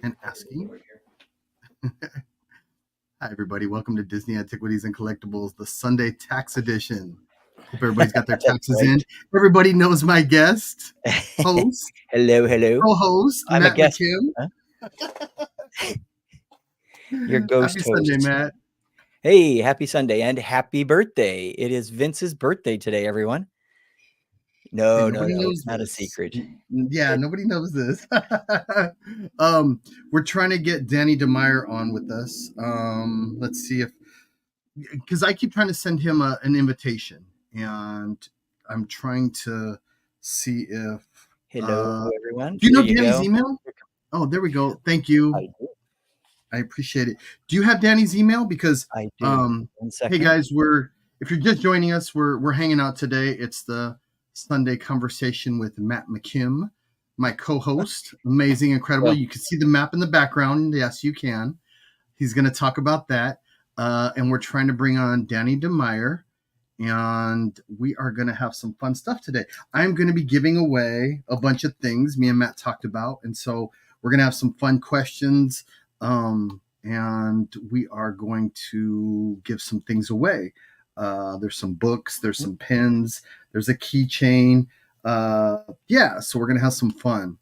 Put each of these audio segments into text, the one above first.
and asking. Hi, everybody. Welcome to Disney Antiquities and Collectibles, the Sunday Tax Edition. Hope everybody's got their taxes in. Everybody knows my guest, host, hello, co-host, I'm Matt a guest. McKim. Huh? Your ghost Happy host. Sunday, Matt. Hey, happy Sunday and happy birthday. It is Vince's birthday today, everyone. No, it's not a secret. Yeah, nobody knows this. We're trying to get Danny DeMeyer on with us. Let's see if, because I keep trying to send him an invitation, and I'm trying to see if. Hello, everyone. Do you know Danny's email? Oh, there we go. Thank you. I do. I appreciate it. Do you have Danny's email? Because I do. hey guys, if you're just joining us, we're hanging out today. It's the Sunday conversation with Matt McKim, my co-host. Amazing, incredible. You can see the map in the background. Yes, you can. He's going to talk about that. And we're trying to bring on Danny DeMeyer, and we are going to have some fun stuff today. I'm going to be giving away a bunch of things me and Matt talked about. And so we're going to have some fun questions. And we are going to give some things away. There's some books, there's some pens, there's a keychain. Yeah, so we're going to have some fun.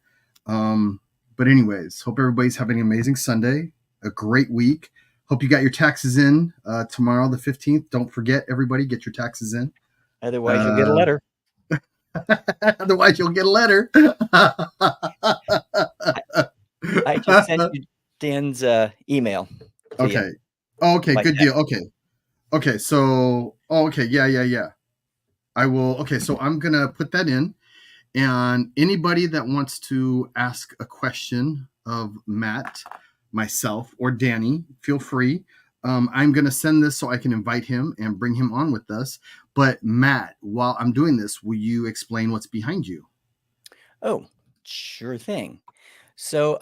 But anyways, hope everybody's having an amazing Sunday, a great week. Hope you got your taxes in tomorrow, the 15th. Don't forget, everybody, get your taxes in. Otherwise, you'll get a letter. Otherwise, you'll get a letter. I just sent you Dan's email. Okay. Okay, like good deal. Okay, so, yeah. I will. Okay, so I'm going to put that in. And anybody that wants to ask a question of Matt, myself, or Danny, feel free. I'm going to send this so I can invite him and bring him on with us. But Matt, while I'm doing this, will you explain what's behind you? Oh, sure thing. So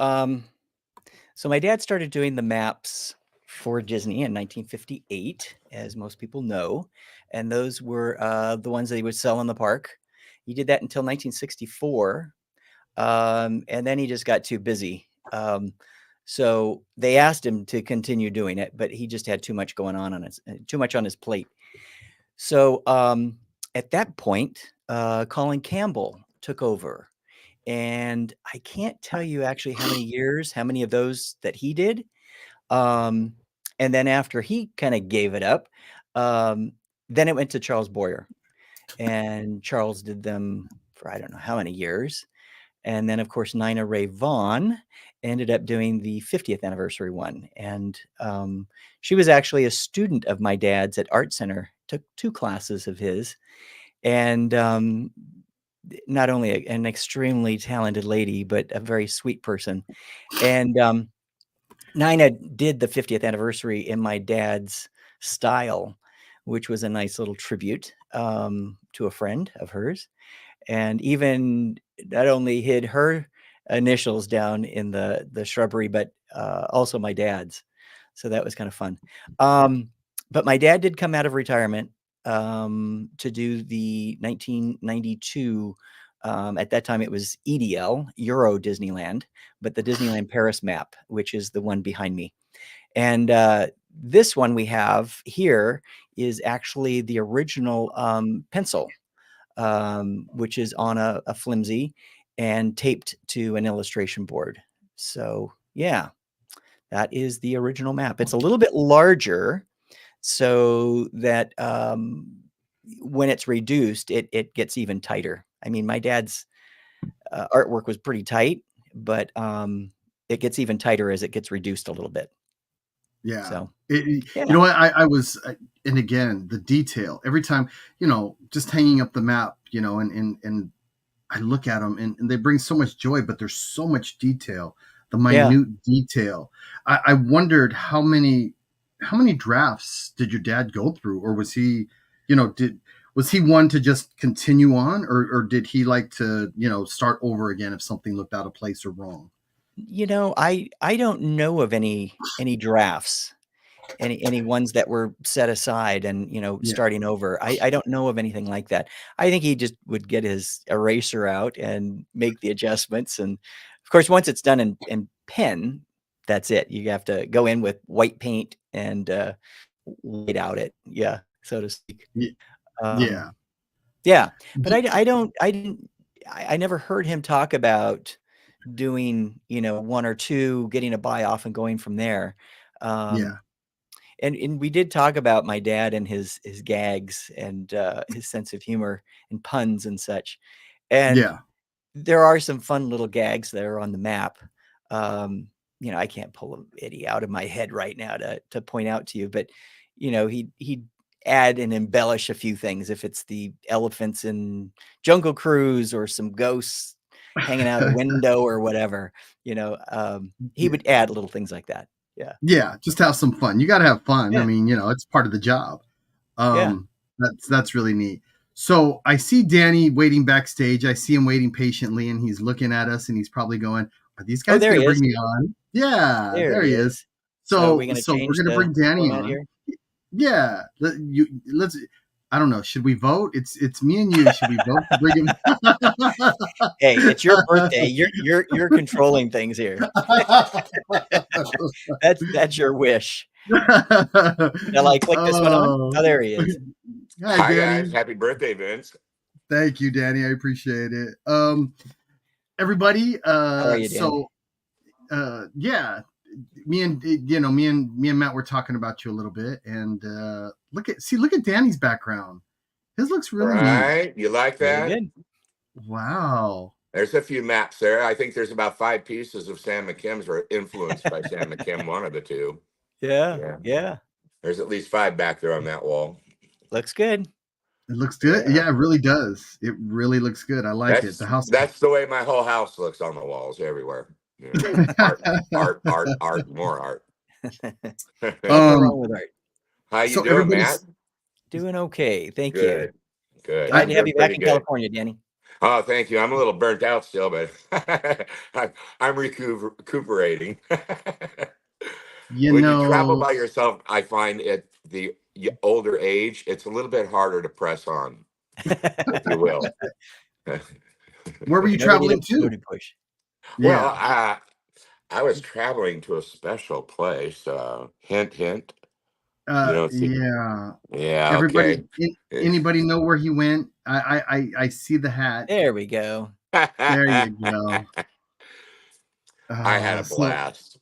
my dad started doing the maps for Disney in 1958, as most people know. And those were the ones that he would sell in the park. He did that until 1964. And then he just got too busy. So they asked him to continue doing it, but he just had too much going on too much on his plate. So at that point, Colin Campbell took over. And I can't tell you actually how many of those that he did. And then after he kind of gave it up, then it went to Charles Boyer. And Charles did them for I don't know how many years. And then, of course, Nina Ray Vaughn ended up doing the 50th anniversary one. And she was actually a student of my dad's at Art Center, took 2 classes of his. And not only an extremely talented lady, but a very sweet person. And Nina did the 50th anniversary in my dad's style, which was a nice little tribute to a friend of hers. And even not only hid her initials down in the shrubbery, but also my dad's. So that was kind of fun. But my dad did come out of retirement to do the 1992. At that time, it was EDL, Euro Disneyland, but the Disneyland Paris map, which is the one behind me. And this one we have here is actually the original pencil, which is on a flimsy and taped to an illustration board. So yeah, that is the original map. It's a little bit larger so that when it's reduced, it gets even tighter. I mean, my dad's artwork was pretty tight, but it gets even tighter as it gets reduced a little bit. Yeah. So, you know what? I was, and again, the detail every time, just hanging up the map, and I look at them and they bring so much joy, but there's so much detail, the minute detail. I wondered how many drafts did your dad go through, or was he, was he one to just continue on, or did he like to, start over again if something looked out of place or wrong? I don't know of any drafts, any ones that were set aside and, starting over. I don't know of anything like that. I think he just would get his eraser out and make the adjustments. And of course, once it's done in pen, that's it. You have to go in with white paint and white out it, so to speak. Yeah. Yeah, but I never heard him talk about doing, one or two, getting a buy off and going from there. Yeah. And we did talk about my dad and his gags and his sense of humor and puns and such. And Yeah. there are some fun little gags that are on the map. I can't pull any out of my head right now to point out to you, but he'd add and embellish a few things if it's the elephants in Jungle Cruise or some ghosts hanging out a window or whatever. He would add little things like that. Yeah, just have some fun. You got to have fun. Yeah. I mean, it's part of the job. Yeah. That's really neat. So I see Danny waiting backstage. I see him waiting patiently, and he's looking at us, and he's probably going, "Are these guys there going he to bring is. me on?" Yeah, there he is. So So we're gonna we're change going to the bring Danny format on. here? Yeah, let's. I don't know. Should we vote? It's me and you. Should we vote to bring him? Hey, it's your birthday. You're controlling things here. That's your wish. Now, click this one on. Oh, there he is. Hi, Danny. Guys. Happy birthday, Vince. Thank you, Danny. I appreciate it. Everybody. How are you, Dan? So, yeah, me and Matt were talking about you a little bit, and look at Danny's background. His looks really neat. You like that? Really good. Wow. There's a few maps there. I think there's about 5 pieces of Sam McKim's were influenced by Sam McKim, one of the two. Yeah. There's at least 5 back there on that wall. Looks good. It looks good. Yeah, it really does. It really looks good. I like it. The house. That's the way my whole house looks on the walls everywhere. Art, more art. Wrong with art. How you doing, Matt? Doing okay. Thank you. Good. Glad to have you back in California, Danny. Oh, thank you. I'm a little burnt out still, but I'm recuperating. When you travel by yourself, I find at the older age, it's a little bit harder to press on, if you will. Where were you traveling to? Well, I was traveling to a special place. Hint, hint. Yeah. Everybody, okay. Anybody know where he went? I see the hat. There we go. There you go. I had a blast.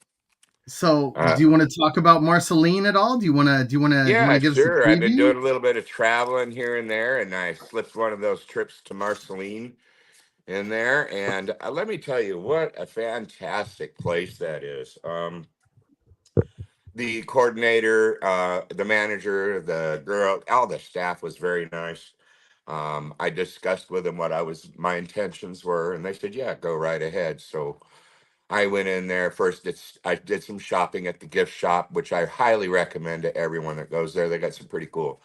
So, do you want to talk about Marceline at all? Do you want to? Yeah, sure. I've been doing a little bit of traveling here and there, and I slipped one of those trips to Marceline in there. And let me tell you, what a fantastic place that is. The coordinator, the manager, the girl, all the staff was very nice. I discussed with them what my intentions were, and they said, "Yeah, go right ahead." So I went in there first. I did some shopping at the gift shop, which I highly recommend to everyone that goes there. They got some pretty cool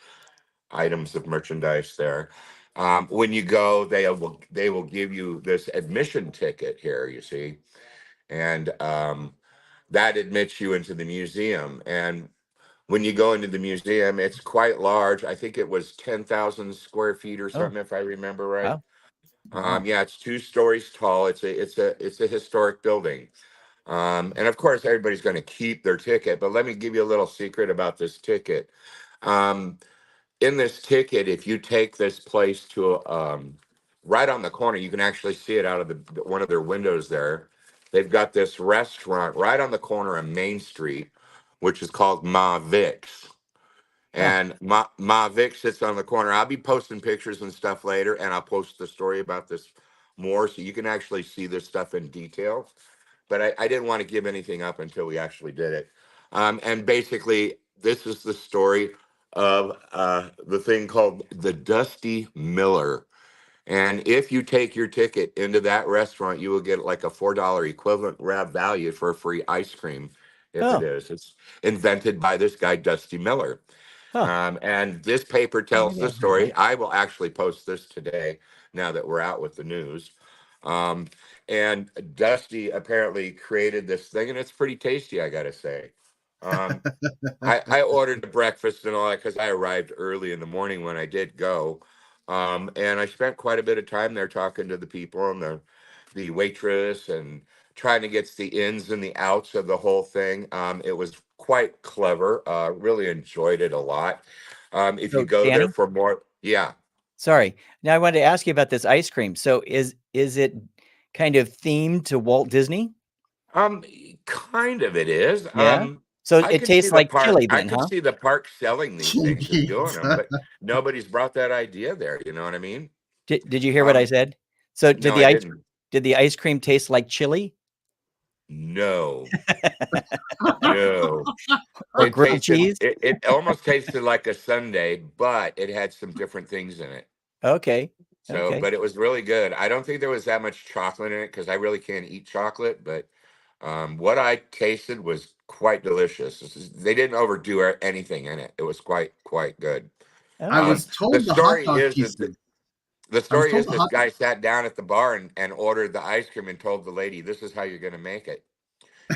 items of merchandise there. When you go, they will give you this admission ticket here, you see, and that admits you into the museum. And when you go into the museum, it's quite large. I think it was 10,000 square feet or something, if I remember right. Wow. Yeah, it's 2 stories tall. It's a historic building. And of course, everybody's going to keep their ticket. But let me give you a little secret about this ticket. In this ticket, if you take this place to right on the corner, you can actually see it out of one of their windows there. They've got this restaurant right on the corner of Main Street, which is called Ma Vic's. And Ma Vic sits on the corner. I'll be posting pictures and stuff later, and I'll post the story about this more so you can actually see this stuff in detail. But I didn't want to give anything up until we actually did it. And basically, this is the story of the thing called the Dusty Miller. And if you take your ticket into that restaurant, you will get like a $4 equivalent value for a free ice cream. It is. It's invented by this guy, Dusty Miller. And this paper tells the story. I will actually post this today now that we're out with the news. And Dusty apparently created this thing, and it's pretty tasty, I got to say. I ordered the breakfast and all that because I arrived early in the morning when I did go. And I spent quite a bit of time there talking to the people and the waitress and trying to get the ins and the outs of the whole thing. It was quite clever. Really enjoyed it a lot. If you So, go there Danny, for more, yeah. sorry. Now I wanted to ask you about this ice cream. So is it kind of themed to Walt Disney? Um, Kind of it is. Yeah. So I it could see tastes the like park. chili I then, could huh? see the park selling these things and doing Jeez. them, but nobody's brought that idea there. You know what I mean? Did you hear what I Um, said? So no, I didn't. did the ice cream taste like chili No, no. or grilled cheese? It almost tasted like a sundae, but it had some different things in it. Okay. So, Okay. but it was really good. I don't think there was that much chocolate in it because I really can't eat chocolate, but what I tasted was quite delicious. They didn't overdo anything in it. It was quite good. I Okay. was The told the hot story dog is that pieces. the I was story told is the this hot. guy sat down at the bar and ordered the ice cream and told the lady, "This is how you're going to make it."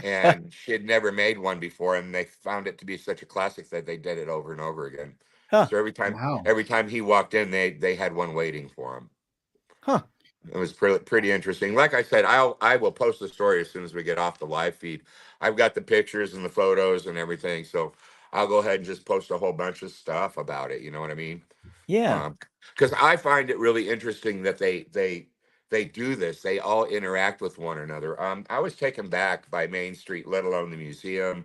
And she had never made one before, and they found it to be such a classic that they did it over and over again. Huh. So Wow. every time he walked in, they had one waiting for him. Huh. It was pretty interesting. Like I said, I will post the story as soon as we get off the live feed. I've got the pictures and the photos and everything, so I'll go ahead and just post a whole bunch of stuff about it. You know what I mean? Yeah. Because I find it really interesting that they do this. They all interact with one another. I was taken back by Main Street, let alone the museum.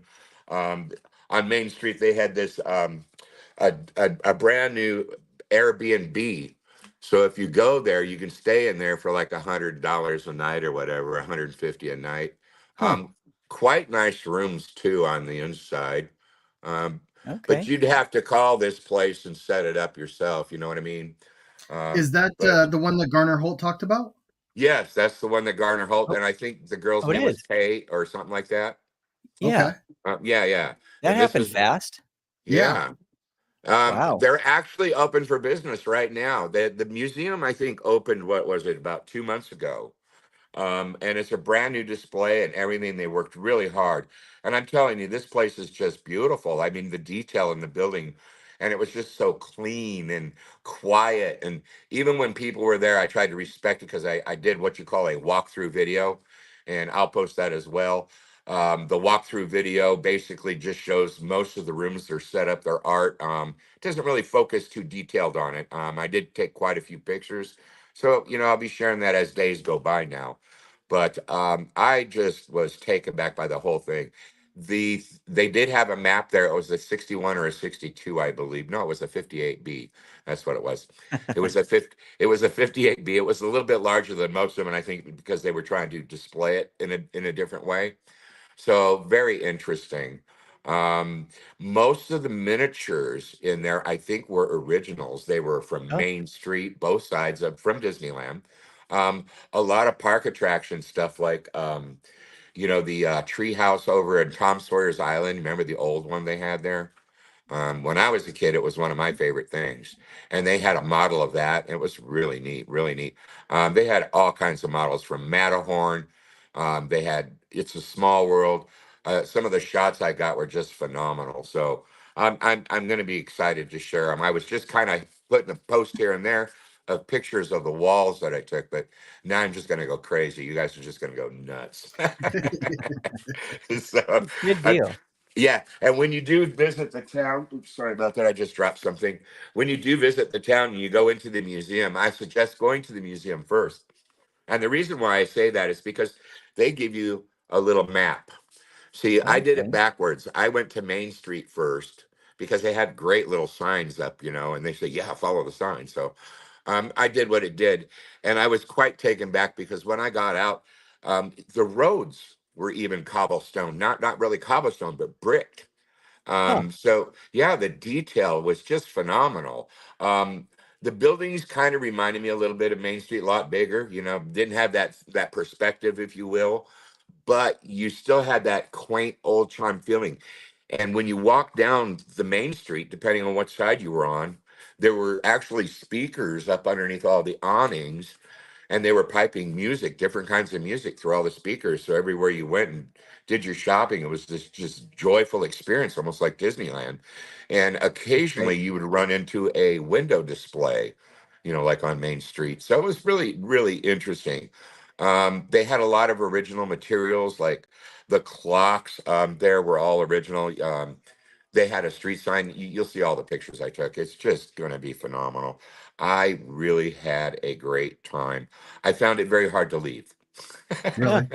Um, on Main Street, they had this a brand new Airbnb. So if you go there, you can stay in there for like $100 a night or whatever, 150 a night. Huh. Um, Quite nice rooms too on the inside. Um, but Okay. you'd have to call this place and set it up yourself. You know what I mean? Is that But the one that Garner Holt talked about? yes, that's the one that Garner Holt, Oh, and I think the girl's oh, it name was is. Kay or something like that. Okay. Yeah. Yeah, yeah. That And this happened is fast. Yeah. yeah. Wow. They're actually open for business right now. The museum, I think, opened, what was it, about 2 months ago. And it's a brand new display and everything. They worked really hard. And I'm telling you, this place is just beautiful. I mean, the detail in the building, and it was just so clean and quiet. And even when people were there, I tried to respect it because I did what you call a walkthrough video, and I'll post that as well. The walkthrough video basically just shows most of the rooms, their setup, their art. It doesn't really focus too detailed on it. I did take quite a few pictures. So, I'll be sharing that as days go by now. But I just was taken back by the whole thing. They did have a map there. It was a 61 or a 62, I believe. No, it was a 58B. That's what it was. It was a 58B. It was a little bit larger than most of them, and I think because they were trying to display it in a different way. So very interesting. Um, Most of the miniatures in there, I think, were originals. They were from Oh, Main Street, both sides of from Disneyland. Um, a lot of park attraction stuff like the tree house over at Tom Sawyer's Island. Remember the old one they had there? When I was a kid, it was one of my favorite things. And they had a model of that. And it was really neat, really neat. They had all kinds of models from Matterhorn. They had It's a Small World. Some of the shots I got were just phenomenal. So I'm going to be excited to share them. I was just kind of putting a post here and there of pictures of the walls that I took, but now I'm just going to go crazy. You guys are just going to go nuts. So good I, deal. yeah, and when you do visit the town, oops, sorry about that, I just dropped something. When you do visit the town and you go into the museum, I suggest going to the museum first. And the reason why I say that is because they give you a little map. See, I did it Okay. backwards. I went to Main Street first because they had great little signs up, and they say, yeah, follow the sign. So I did what it did. And I was quite taken back because when I got out, the roads were even cobblestone, not really cobblestone, but brick. Huh. So yeah, the detail was just phenomenal. The buildings kind of reminded me a little bit of Main Street, a lot bigger, didn't have that perspective, if you will, but you still had that quaint old charm feeling. And when you walk down the main street, depending on what side you were on, there were actually speakers up underneath all the awnings, and they were piping music, different kinds of music through all the speakers. So everywhere you went and did your shopping, it was this just joyful experience, almost like Disneyland. And occasionally Great. you would run into a window display, like on Main Street. So it was really, really interesting. They had a lot of original materials, like the clocks there were all original. They had a street sign. You'll see all the pictures I took. It's just going to be phenomenal. I really had a great time. I found it very hard to leave. Really?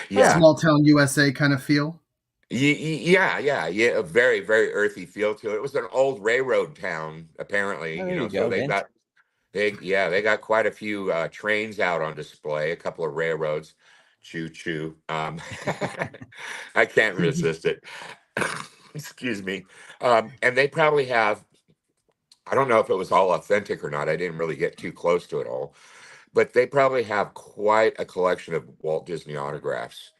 Yeah. Small town USA kind of feel. Yeah. A very, very earthy feel to it. It was an old railroad town, apparently. Oh, You there know, you so go, Vince. they got quite a few trains out on display, a couple of railroads. Choo choo. I can't resist it. Excuse me. And they probably have, I don't know if it was all authentic or not. I didn't really get too close to it all, but they probably have quite a collection of Walt Disney autographs.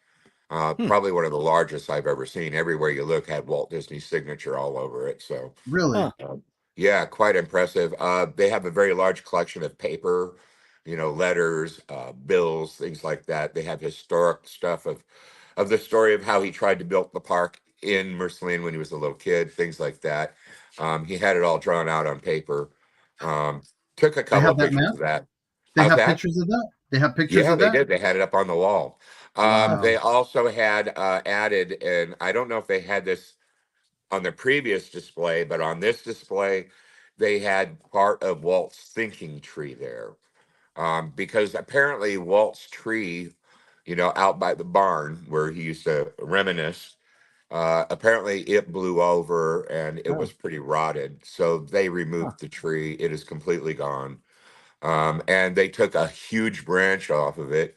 Hmm. Probably one of the largest I've ever seen. Everywhere you look had Walt Disney's signature all over it. So, Really? Huh. yeah, quite impressive. They have a very large collection of paper, letters, bills, things like that. They have historic stuff of the story of how he tried to build the park in Merceline when he was a little kid, things like that. He had it all drawn out on paper. Um, Took a They couple have of that pictures map? of that. They How's have that? pictures of that? They have pictures Yeah, of they that? did. They had it up on the wall. Wow. They also had added, and I don't know if they had this on the previous display, but on this display, they had part of Walt's thinking tree there. Because apparently Walt's tree, out by the barn where he used to reminisce, apparently it blew over and it Oh. was pretty rotted. So they Huh. removed the tree. It is completely gone. And they took a huge branch off of it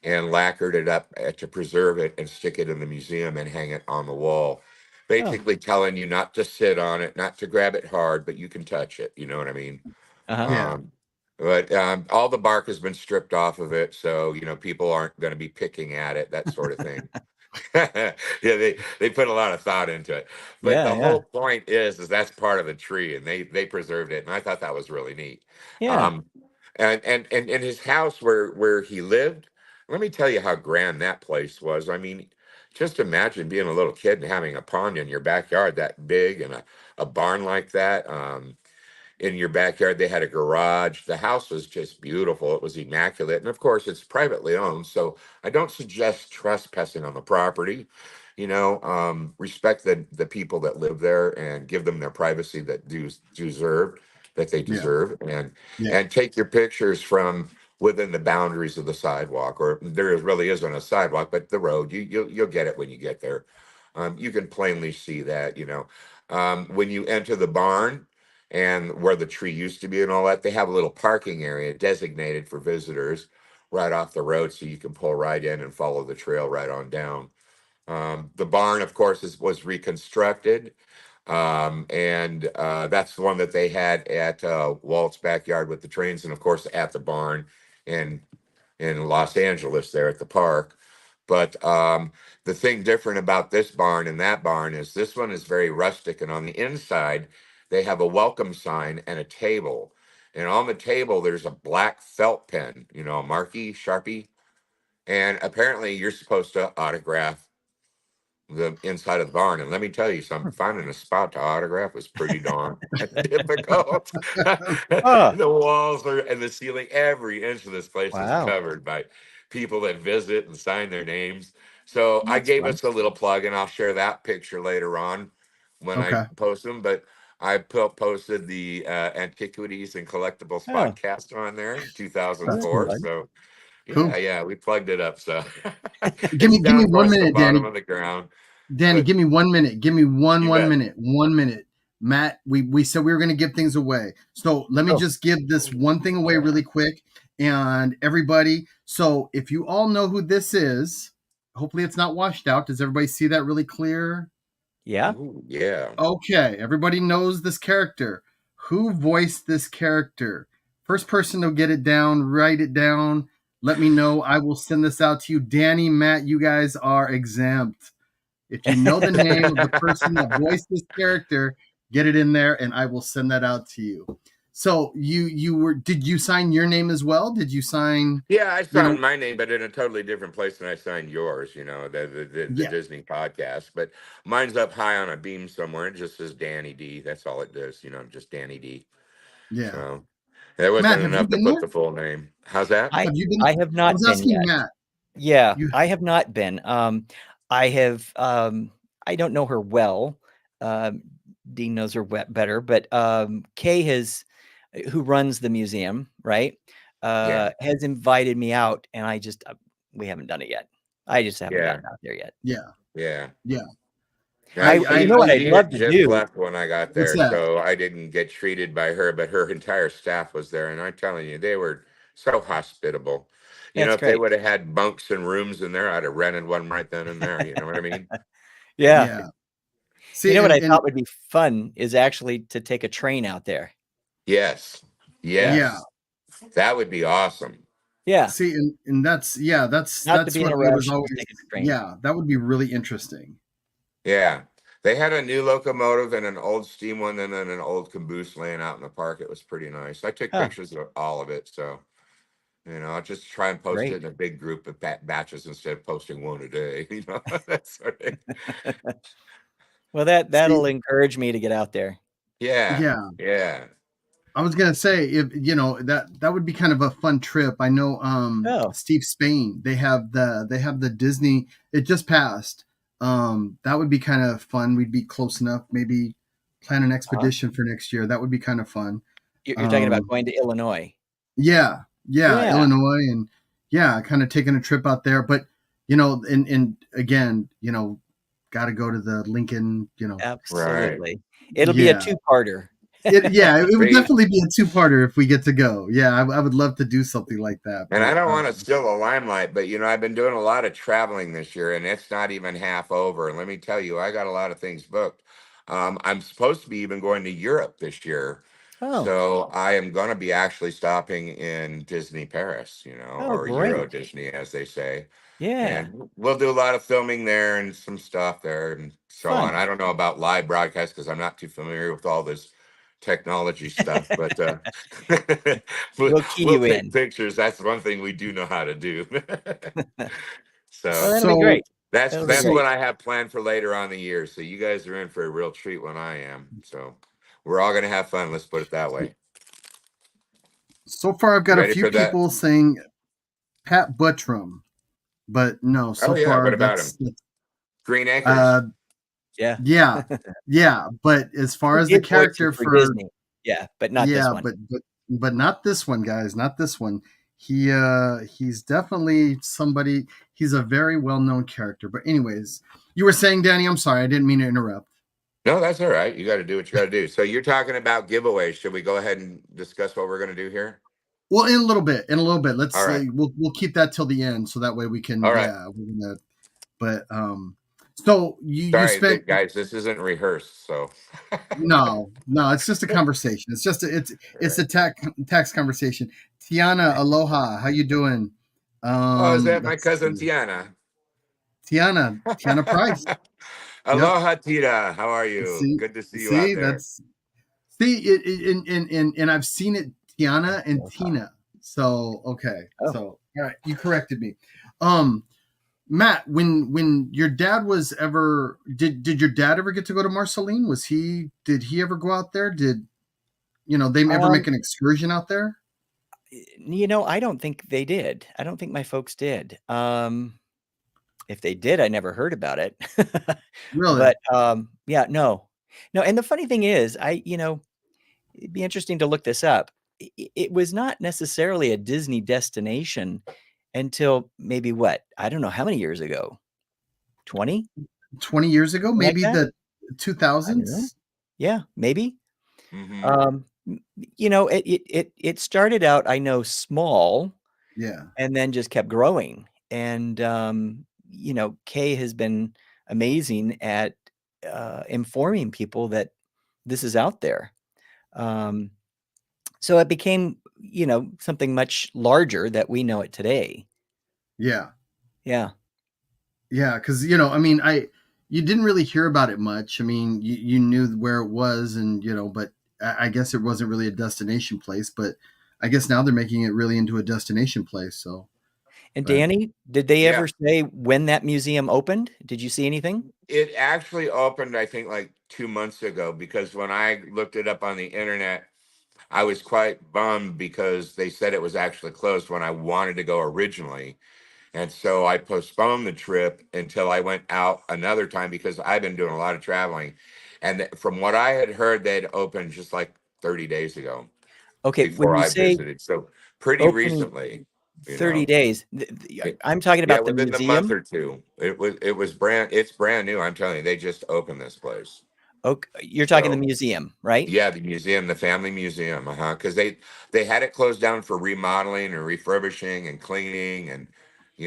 and lacquered it up to preserve it and stick it in the museum and hang it on the wall. Oh. Basically telling you not to sit on it, not to grab it hard, but you can touch it. You know what I mean? Uh-huh. Yeah. But all the bark has been stripped off of it, so people aren't going to be picking at it, that sort of thing. Yeah, they put a lot of thought into it. But Yeah, the yeah. whole point is that's part of the tree, and they preserved it, and I thought that was really neat. Yeah. Um, and in his house where he lived, let me tell you how grand that place was. I mean, just imagine being a little kid and having a pond in your backyard that big and a barn like that. In your backyard, they had a garage. The house was just beautiful. It was immaculate. And of course, it's privately owned. So I don't suggest trespassing on the property. Respect the people that live there and give them their privacy that they Yeah. deserve, and Yeah. and take your pictures from within the boundaries of the sidewalk, or there really isn't a sidewalk, but the road. You'll get it when you get there. You can plainly see that. When you enter the barn and where the tree used to be and all that, they have a little parking area designated for visitors right off the road, so you can pull right in and follow the trail right on down. The barn, of course, was reconstructed, and that's the one that they had at Walt's backyard with the trains, and of course at the barn in Los Angeles there at the park. But the thing different about this barn and that barn is this one is very rustic, and on the inside they have a welcome sign and a table. And on the table there's a black felt pen, a Marquee Sharpie, and apparently you're supposed to autograph the inside of the barn. And let me tell you something, finding a spot to autograph was pretty darn difficult. Oh, The walls are and the ceiling, every inch of this place is wow. covered by people that visit and sign their names. So I That's gave fun. us a little plug, and I'll share that picture later on when I Okay. post them. But I posted the Antiquities and Collectibles Oh, podcast on there in That's 2004. cool. fun. So Cool. yeah, we plugged it up. So Give it's me down 1 towards the minute, bottom Danny. of the ground. Danny, But give me 1 minute. Give me one you bet. minute. 1 minute. Matt, we said we were going to give things away. So let me Oh, just give this one thing away really quick. And everybody, so if you all know who this is, hopefully it's not washed out. Does everybody see that really clear? yeah. Ooh, yeah. Okay, everybody knows this character. Who voiced this character? First person to get it down, write it down. Let me know. I will send this out to you. Danny, Matt, you guys are exempt. If you know the name of the person that voiced this character, get it in there and I will send that out to you. So did you sign your name as well? Did you sign, Yeah, I you know, signed my name, but in a totally different place than I signed yours, the yeah, Disney podcast. But mine's up high on a beam somewhere. It just says Danny D. That's all it does, just Danny D. yeah. So, It wasn't Matt, have you enough to been put there? the full name. How's that? I Have you I been? have I not was been asking yet. Matt. Yeah, You I have not been. I have. I don't know her well. Um, Dean knows her better, but Kay has, who runs the museum, right? Yeah, Has invited me out, and we haven't done it yet. I just haven't yeah, gotten out there yet. yeah, yeah. yeah. Now, I You know I what I'd she had love to just do? left when I got what's there, that? so I didn't get treated by her, but her entire staff was there, and I'm telling you, they were so hospitable. You know, That's if they great. would have had bunks and rooms in there, I'd have rented one right then and there. You know what I mean? Yeah. Yeah. You See, know what I and thought would be fun is actually to take a train out there. Yes, Yeah. yeah. yes, that would be awesome. Yeah. See, and that's Not to that's be in what a I was rush, just always. taking a train. Yeah, that would be really interesting. Yeah. They had a new locomotive and an old steam one and then an old caboose laying out in the park. It was pretty nice. I took Huh, pictures of all of it. So, I'll just try and post it great. in a big group of batches instead of posting one a day. That sort of. Well, See, that'll encourage me to get out there. Yeah. yeah, Yeah. I was gonna say if that would be kind of a fun trip. I know Oh, Steve Spain, they have the Disney, it just passed. That would be kind of fun. We'd be close enough, maybe plan an uh-huh. expedition for next year. That would be kind of fun. You're talking about Um going to Illinois. yeah, yeah, Yeah. Illinois, and yeah, kind of taking a trip out there. But and again, gotta go to the Lincoln, Right. Absolutely. It'll be a yeah. two-parter. It would See, definitely be a two-parter if we get to go. Yeah, I would love to do something like that. and I But don't want to steal the limelight, but I've been doing a lot of traveling this year and it's not even half over. And let me tell you, I got a lot of things booked. I'm supposed to be even going to Europe this year. Oh, So I am going to be actually stopping in Disney Paris, oh, or Euro great. Disney, as they say. Yeah, And we'll do a lot of filming there and some stuff there and so on. fun. I don't know about live broadcast because I'm not too familiar with all this technology stuff, but we'll, We'll key we'll you take in. pictures. That's one thing we do know how to do. Well, So that'll be so great. That'll be that's so great. what I have planned for later on in the year. So you guys are in for a real treat when I am. So we're all going to have fun. Let's put it that way. so far I've You got a ready few for that? people saying Pat Buttram, but no, Oh so yeah. far What about him? Green Acres. uh Yeah. yeah, yeah. But as far He as the did voices character for for Disney. Yeah, but not this yeah, one. but not this one, guys, not this one. He's definitely somebody. He's a very well known character. But anyways, you were saying, Danny, I'm sorry, I didn't mean to interrupt. No, that's all right. You got to do what you got to do. So you're talking about giveaways. Should we go ahead and discuss what we're going to do here? Well, in a little bit, All let's right. we'll keep that till the end, so that way we can All right. we're gonna. But so you Sorry, spent guys. This isn't rehearsed. So. no, it's just a conversation. It's just it's Right. a tax conversation. Tiana, aloha, how you doing? Oh, is that my Let's cousin see. Tiana? Tiana Price. Yep. Aloha, Tita. How are you? See, Good to see you out there. that's see it and I've seen it, Tiana and Tina. So okay, Oh. so all right, you corrected me. Matt, when your dad was ever did your dad ever get to go to Marceline? Did he ever go out there? Did they ever make an excursion out there? I don't think they did. I don't think my folks did. If they did, I never heard about it. Really? But yeah, no. No, and the funny thing is, it'd be interesting to look this up. It was not necessarily a Disney destination until maybe what? I don't know how many years ago. 20? 20 years ago, Like maybe that? the I don't know. 2000s? Yeah, maybe. Mhm. It started out, I know, small Yeah. and then just kept growing. And Kay has been amazing at informing people that this is out there. So it became, something much larger that we know it today. Yeah. Yeah. Yeah, because I mean, you didn't really hear about it much. I mean, you knew where it was, and but I guess it wasn't really a destination place. But I guess now they're making it really into a destination place. So, And but Danny, did they Yeah. ever say when that museum opened? Did you see anything? It actually opened, I think, like 2 months ago because when I looked it up on the internet, I was quite bummed because they said it was actually closed when I wanted to go originally. And so I postponed the trip until I went out another time because I've been doing a lot of traveling. And from what I had heard, they'd opened just like 30 days ago Okay, when before you I say visited. So pretty open recently, you 30 know. days, I'm talking Yeah, about the within the month museum. or two. It's brand new. I'm telling you, they just opened this place. Okay, you're talking the So museum, right? yeah, the museum, the family museum, because they had it closed down for remodeling and refurbishing and cleaning and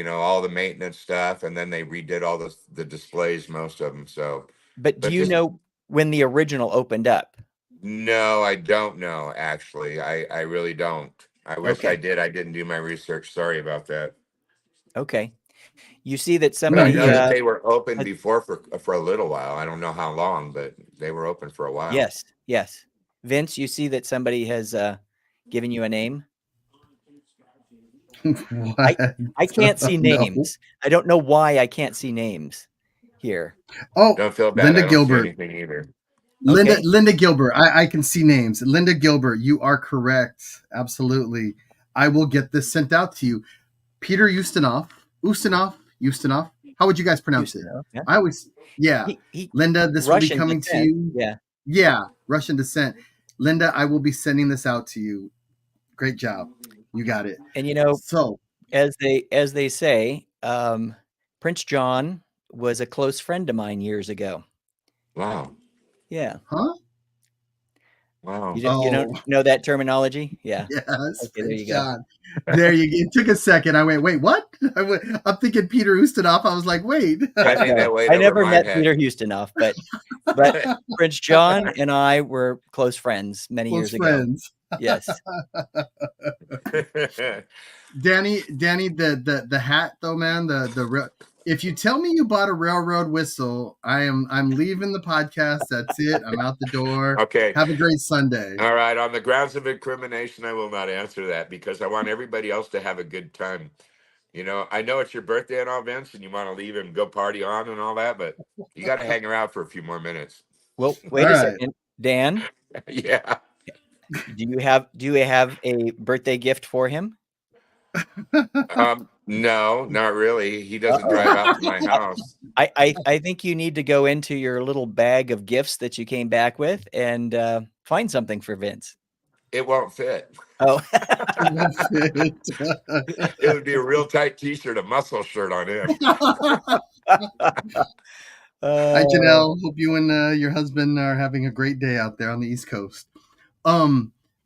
all the maintenance stuff, and then they redid all the displays, most of them. So, But do but you just know when the original opened up? no, I don't know. Actually, I really don't. I wish I Okay. did. I didn't do my research. Sorry about that. Okay. You see that No, But I you somebody know that good. they were open has- before for a little while. I don't know how long, but they were open for a while. yes, yes. Vince, you see that somebody has given you a name? What? I can't see No. names. I don't know why I can't see names here. Oh, Don't feel bad. Linda I don't see Gilbert. anything either. Okay. Linda Gilbert. I can see names. Linda Gilbert, you are correct. Absolutely. I will get this sent out to you. Peter Ustinov. How would you guys pronounce Used to it? know. Yeah. I always, yeah. He Linda, this will be Russian coming to descent. you. Yeah. Yeah, Russian descent. Linda, I will be sending this out to you. Great job. You got it. And So, as they say, Prince John was a close friend of mine years ago. Wow. Yeah. huh? Wow. You don't Oh, know that terminology? Yeah. yes, Okay, there Prince you go. John. There you go. It took a second. I went, wait, what? I'm thinking Peter Ustinov. I was like, wait. I think that weighed I over never my met head. Peter Ustinov, but Prince John and I were close friends many Close years ago. friends. Yes. Danny, the hat though, man. If you tell me you bought a railroad whistle, I'm leaving the podcast. That's it. I'm out the door. Okay. Have a great Sunday. All right. On the grounds of incrimination, I will not answer that because I want everybody else to have a good time. I know it's your birthday and all, Vince, and you want to leave and go party on and all that, but you got to hang around for a few more minutes. Well, wait All a right. second, Dan. Yeah. Do you have a birthday gift for him? No, not really. He doesn't drive out to my house. I think you need to go into your little bag of gifts that you came back with and find something for Vince. It won't fit. Oh, It would be a real tight t-shirt, a muscle shirt on him. Hi, Janelle. Hope you and your husband are having a great day out there on the East Coast.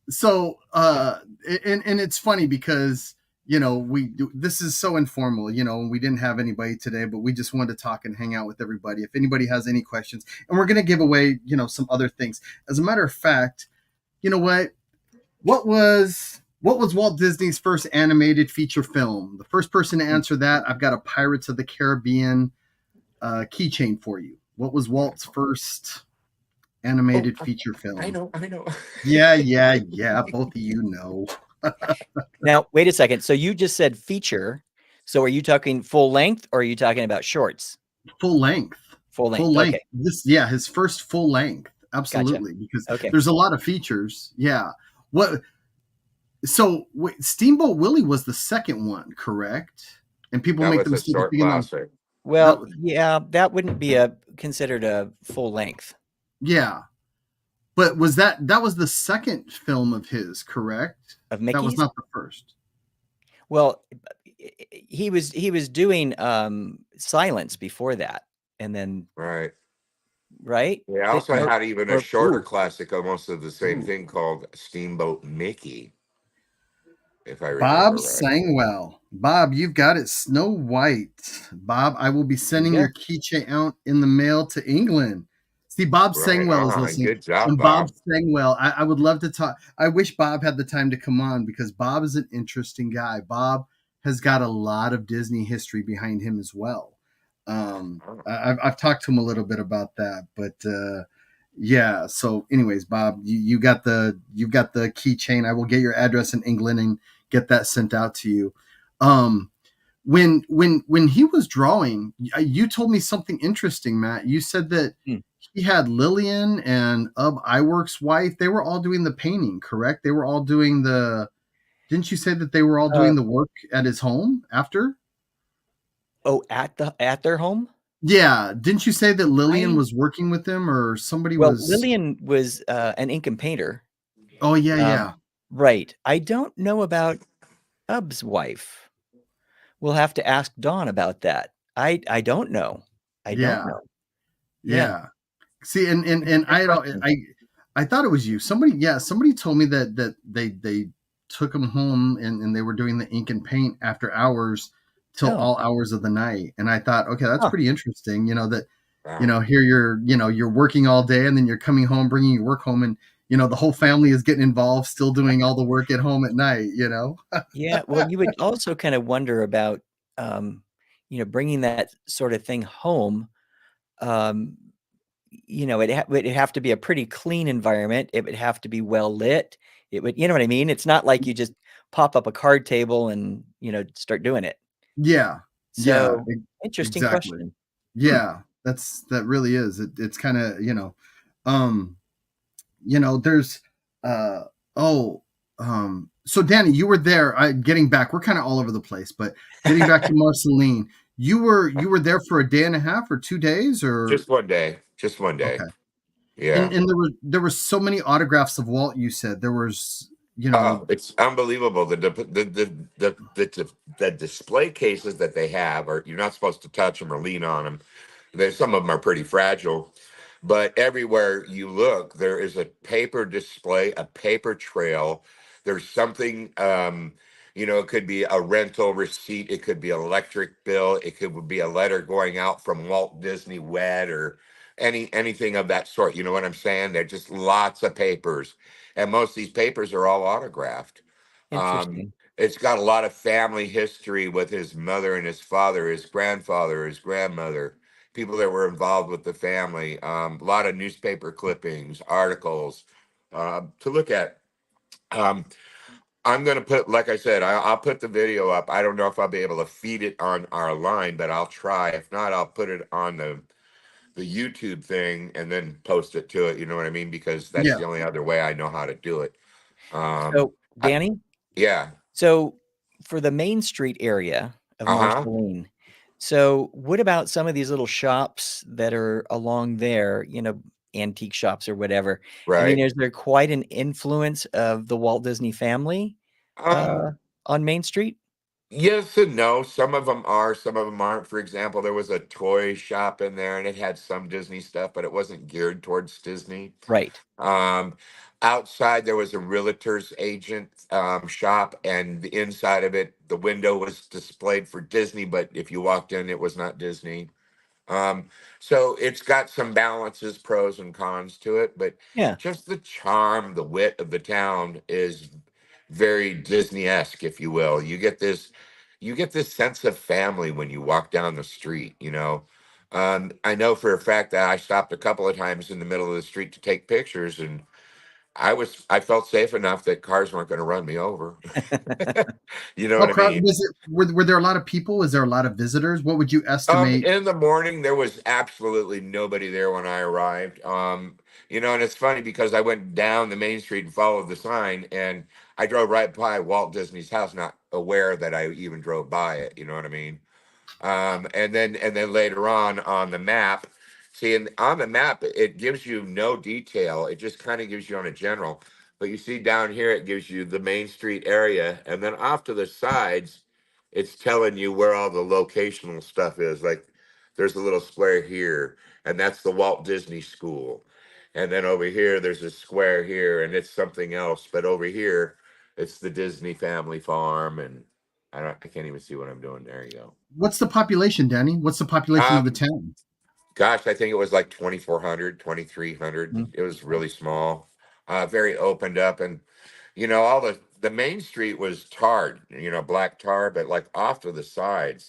So and it's funny because this is so informal. We didn't have anybody today, but we just wanted to talk and hang out with everybody. If anybody has any questions, and we're gonna give away some other things. As a matter of fact, you know what was Walt Disney's first animated feature film? The first person to answer that, I've got a Pirates of the Caribbean keychain for you. What was Walt's first animated feature film? I know. Yeah. Both of you know. Now, wait a second. So you just said feature. So are you talking full length or are you talking about shorts? Full length. Full length. Full length. Okay. His first full length. Absolutely. Because Okay. there's a lot of features. Yeah. So Steamboat Willie was the second one, correct? And people That make the was a mistake of short thinking classic. Well, yeah, that wouldn't be considered a full length. Yeah. But was that was the second film of his, correct? Of Mickey's? That was not the first. Well, he was doing Silence before that, and then Right. right. They also had even a shorter ooh. classic, almost of the same Ooh. thing, called Steamboat Mickey. If I remember Bob right. Sangwell. Bob, you've got it. Snow White. Bob, I will be sending your keychain out in the mail to England. See, Bob Sangwell is listening. Good job, And Bob. Bob Sangwell, I would love to talk. I wish Bob had the time to come on because Bob is an interesting guy. Bob has got a lot of Disney history behind him as well. I've talked to him a little bit about that, but yeah. So, anyways, Bob, you've got the keychain. I will get your address in England and get that sent out to you. when he was drawing, you told me something interesting, Matt. You said that Hmm. he had Lillian and Iwerk's wife. They were all doing the painting, correct? They were all doing the. Didn't you say that they were all Uh, doing the work at his home after? oh, at their home? Yeah. Didn't you say that Lillian I was working with him, or somebody Well, was? Lillian was an ink and painter. Oh yeah, yeah, Right. I don't know about Ub's wife. We'll have to ask Dawn about that. I don't know. I don't yeah, know. Yeah, yeah. See, it's a and good question. I thought it was you. Somebody, yeah, somebody told me that they took him home and they were doing the ink and paint after hours till Oh, all hours of the night. And I thought, okay, that's huh. pretty interesting. That Wow. here you're working all day and then you're coming home, bringing your work home, and the whole family is getting involved, still doing all the work at home at night. Yeah, well, you would also kind of wonder about, bringing that sort of thing home. Um, it'd have to be a pretty clean environment. It would have to be well lit. It would, you know what I mean? It's not like you just pop up a card table and, start doing it. Yeah, yeah, So, interesting exactly. question. Hmm. Yeah, that really is. It's kind of um there's uh oh so Danny, you were there. Getting back, we're kind of all over the place, but getting back to Marceline, you were there for a day and a half or 2 days, or Just one day. Just one day. okay. Yeah. And there were so many autographs of Walt. You said there was Oh, it's unbelievable. The display cases that they have are, you're not supposed to touch them or lean on them. There's some of them are pretty fragile, but everywhere you look, there is a paper display, a paper trail. There's something, it could be a rental receipt, it could be an electric bill, it could be a letter going out from Walt Disney Wed or anything of that sort. You know what I'm saying? They're just lots of papers, and most of these papers are all autographed. Um, Interesting. it's got a lot of family history with his mother and his father, his grandfather, his grandmother, people that were involved with the family. A lot of newspaper clippings, articles to look at. Um, I'm going to put, like I said, I'll put the video up. I don't know if I'll be able to feed it on our line, but I'll try. If not, I'll put it on the YouTube thing and then post it to it. You know what I mean? Because that's yeah. the only other way I know how to do it. Um, So, I, Danny, yeah. so for the Main Street area of Uh-huh. Marceline, so what about some of these little shops that are along there, antique shops or whatever? I mean, Right. is there quite an influence of the Walt Disney family Um, uh, on Main Street? Yes and no. Some of them are, some of them aren't. For example, there was a toy shop in there and it had some Disney stuff, but it wasn't geared towards Disney. Right. Um, Outside, there was a realtor's agent shop, and the inside of it, the window was displayed for Disney, but if you walked in, it was not Disney. Um, so it's got some balances, pros and cons to it, but Yeah. just the charm, the wit of the town is very Disney-esque, if you will. You get this sense of family when you walk down the street, you know. I know for a fact that I stopped a couple of times in the middle of the street to take pictures, and I felt safe enough that cars weren't going to run me over. You know How what I crowded mean? was it? Were there a lot of people? Was there a lot of visitors? What would you estimate? In the morning, there was absolutely nobody there when I arrived. And it's funny because I went down the main street and followed the sign, and I drove right by Walt Disney's house, not aware that I even drove by it. You know what I mean? And then later on the map, see, and on the map, it gives you no detail. It just kind of gives you on a general. But you see down here, it gives you the Main Street area, and then off to the sides, it's telling you where all the locational stuff is. Like there's a little square here, and that's the Walt Disney School. And then over here, there's a square here, and it's something else. But over here, it's the Disney Family Farm, and I can't even see what I'm doing. There you go. What's the population, Danny? What's the population of the Um, town? Gosh, I think it was like 2,400, 2,300. Mm. It was really small, very opened up. And, all the main street was tarred, black tar, but like off to the side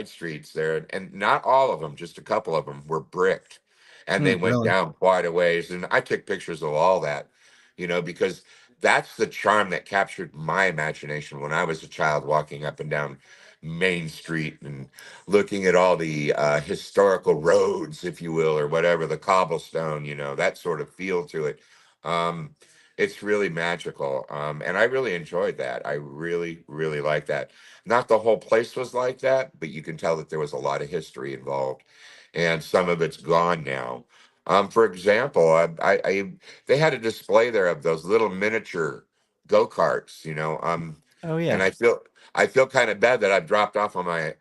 streets there, and not all of them, just a couple of them were bricked and they Hmm. went Really? down quite a ways. And I took pictures of all that, because that's the charm that captured my imagination when I was a child walking up and down Main Street and looking at all the historical roads, if you will, or whatever, the cobblestone, that sort of feel to it. Um, it's really magical. And I really enjoyed that. I really, really like that. Not the whole place was like that, but you can tell that there was a lot of history involved, and some of it's gone now. For example, they had a display there of those little miniature go-karts, Oh and yeah. I feel kind of bad that I've dropped off on my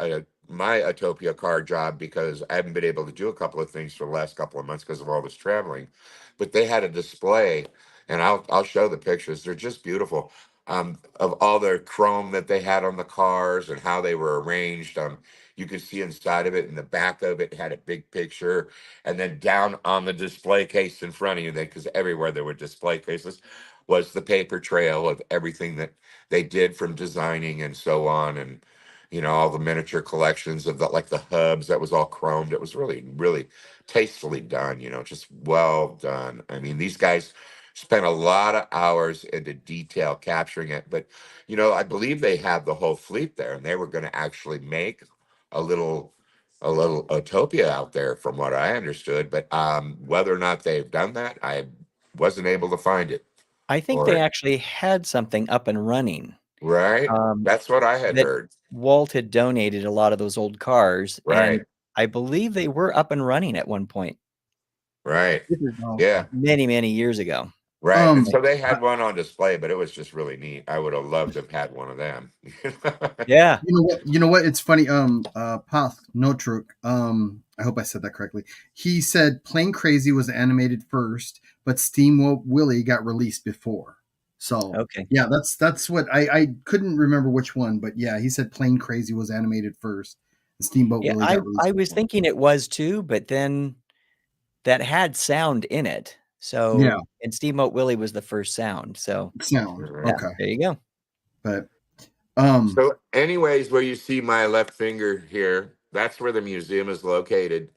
Atopia car job because I haven't been able to do a couple of things for the last couple of months because of all this traveling. But they had a display, and I'll show the pictures. They're just beautiful. Of all the chrome that they had on the cars and how they were arranged. You could see inside of it, and the back of it had a big picture, and then down on the display case in front of you, because everywhere there were display cases, was the paper trail of everything that they did from designing and so on, and all the miniature collections of the hubs that was all chromed. It was really, really tastefully done, just well done. I mean, these guys spent a lot of hours into detail capturing it. But I believe they had the whole fleet there, and they were going to actually make a little utopia out there, from what I understood. But whether or not they've done that, I wasn't able to find it. I think they Or actually had something up and running. right, Um, that's what I had that heard. Walt had donated a lot of those old cars, and Right, I believe they were up and running at one point. right, This is Well, yeah. many, many years ago. Right. And um, so they I- had one on display, but it was just really neat. I would have loved to have had one of them. Yeah. you know what? You know what? It's funny. Path Notruk. I hope I said that correctly. He said Plane Crazy was animated first, but Steamboat Willie got released before. So Okay. yeah, that's what I couldn't remember which one, but yeah, he said Plane Crazy was animated first, and Steamboat Yeah, Willie I got released I was before. thinking it was too, but then that had sound in it. Yeah, So, and Steamboat Willie was the first sound. So, sound. Mhm. yeah, Okay, there you go. but So, anyways, where you see my left finger here, that's where the museum is located.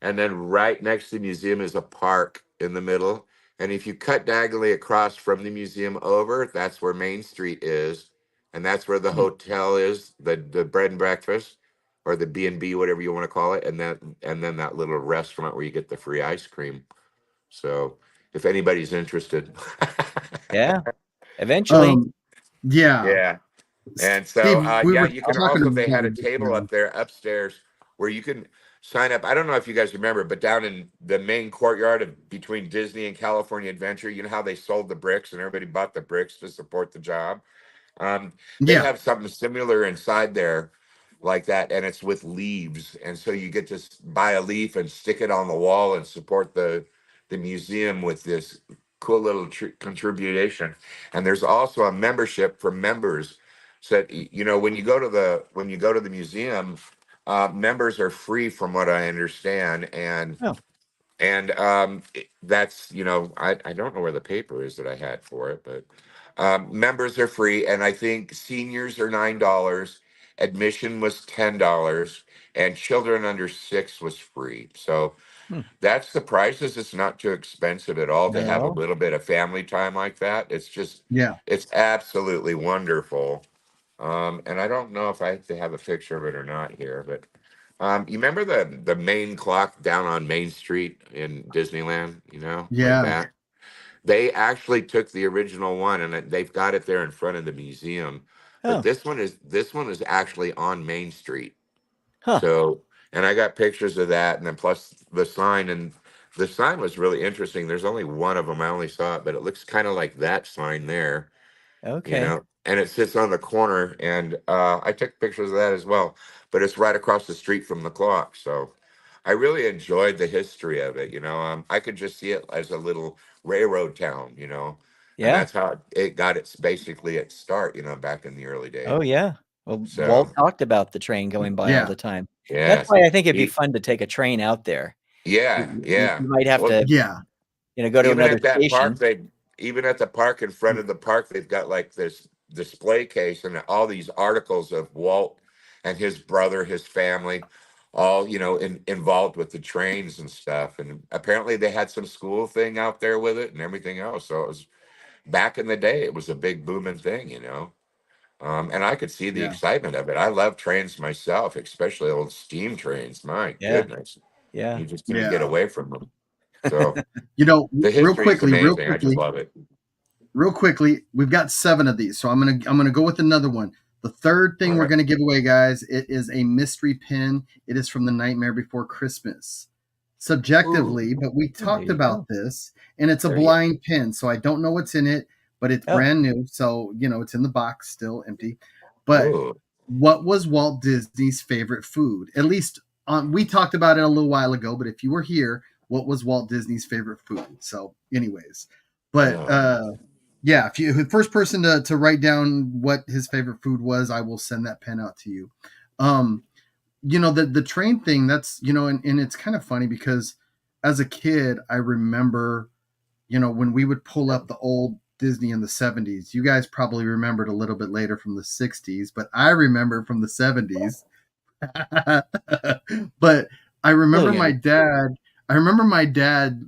And then right next to the museum is a park in the middle. And if you cut diagonally across from the museum over, that's where Main Street is. And that's where the Hmm. hotel is, the bread and breakfast, or the B&B, whatever you want to call it. And then that little restaurant where you get the free ice cream. So if anybody's interested. Yeah. Eventually. um, yeah, Yeah. And so, Steve, we yeah, were you can talking also, they about had a it just table now. up there upstairs where you can sign up. I don't know if you guys remember, but down in the main courtyard of between Disney and California Adventure, you know how they sold the bricks and everybody bought the bricks to support the job? They Yeah, have something similar inside there like that, and it's with leaves. And so you get to buy a leaf and stick it on the wall and support the museum with this cool little contribution. And there's also a membership for members. So when you go to the museum, members are free, from what I understand, and Oh, that's I don't know where the paper is that I had for it, but members are free, and I think seniors are $9, admission was $10, and children under 6 was free. So hmm. that's the prices. It's not too expensive at all to Not at have a all. little bit of family time like that. yeah. It's absolutely wonderful. And I don't know if I have a picture of it or not here, but you remember the main clock down on Main Street in Disneyland, like Yeah. that? They actually took the original one, and they've got it there in front of the museum. But Oh, this one is actually on Main Street. huh. So, and I got pictures of that, and then plus the sign, and the sign was really interesting. There's only one of them. I only saw it, but it looks kind of like that sign there, Okay. and it sits on the corner. And I took pictures of that as well, but it's right across the street from the clock. So I really enjoyed the history of it. I could just see it as a little railroad town, and Yeah. that's how it got its start, back in the early Oh, days. yeah. Well, So Walt talked about the train going by all Yeah. the time. That's yes, why I think it'd be he, fun to take a train out there. yeah, You yeah. might have Well, to, Yeah. go to even another at that park, station. even at the park, in front of the park, they've got like this display case and all these articles of Walt and his brother, his family, all involved with the trains and stuff. And apparently they had some school thing out there with it and everything else. So it was back in the day, it was a big booming thing. And I could see the Yeah. excitement of it. I love trains myself, especially old steam trains. My Yeah. goodness, Yeah. you just can't get Yeah. away from them. So You know, the history is amazing. I just love it. real quickly, we've got 7 of these, so I'm gonna go with another one. The third thing All we're right. gonna give away, guys, it is a mystery pin. It is from The Nightmare Before Christmas. Subjectively, Ooh, but we Oh, there talked you about go. this, and it's a There you blind pin, so I don't know what's in it, but it's Oh, brand new, so it's in the box, still empty. But ooh. what was Walt Disney's favorite food? At least we talked about it a little while ago, but if you were here, what was Walt Disney's favorite food? So, anyways, but Oh, yeah, if you the first person to write down what his favorite food was, I will send that pen out to you. Um, the train thing, that's and it's kind of funny because as a kid, I remember when we would pull up the old Disney in the 70s. You guys probably remembered a little bit later from the 60s, but I remember from the 70s. But I little remember my younger. dad. I remember my dad,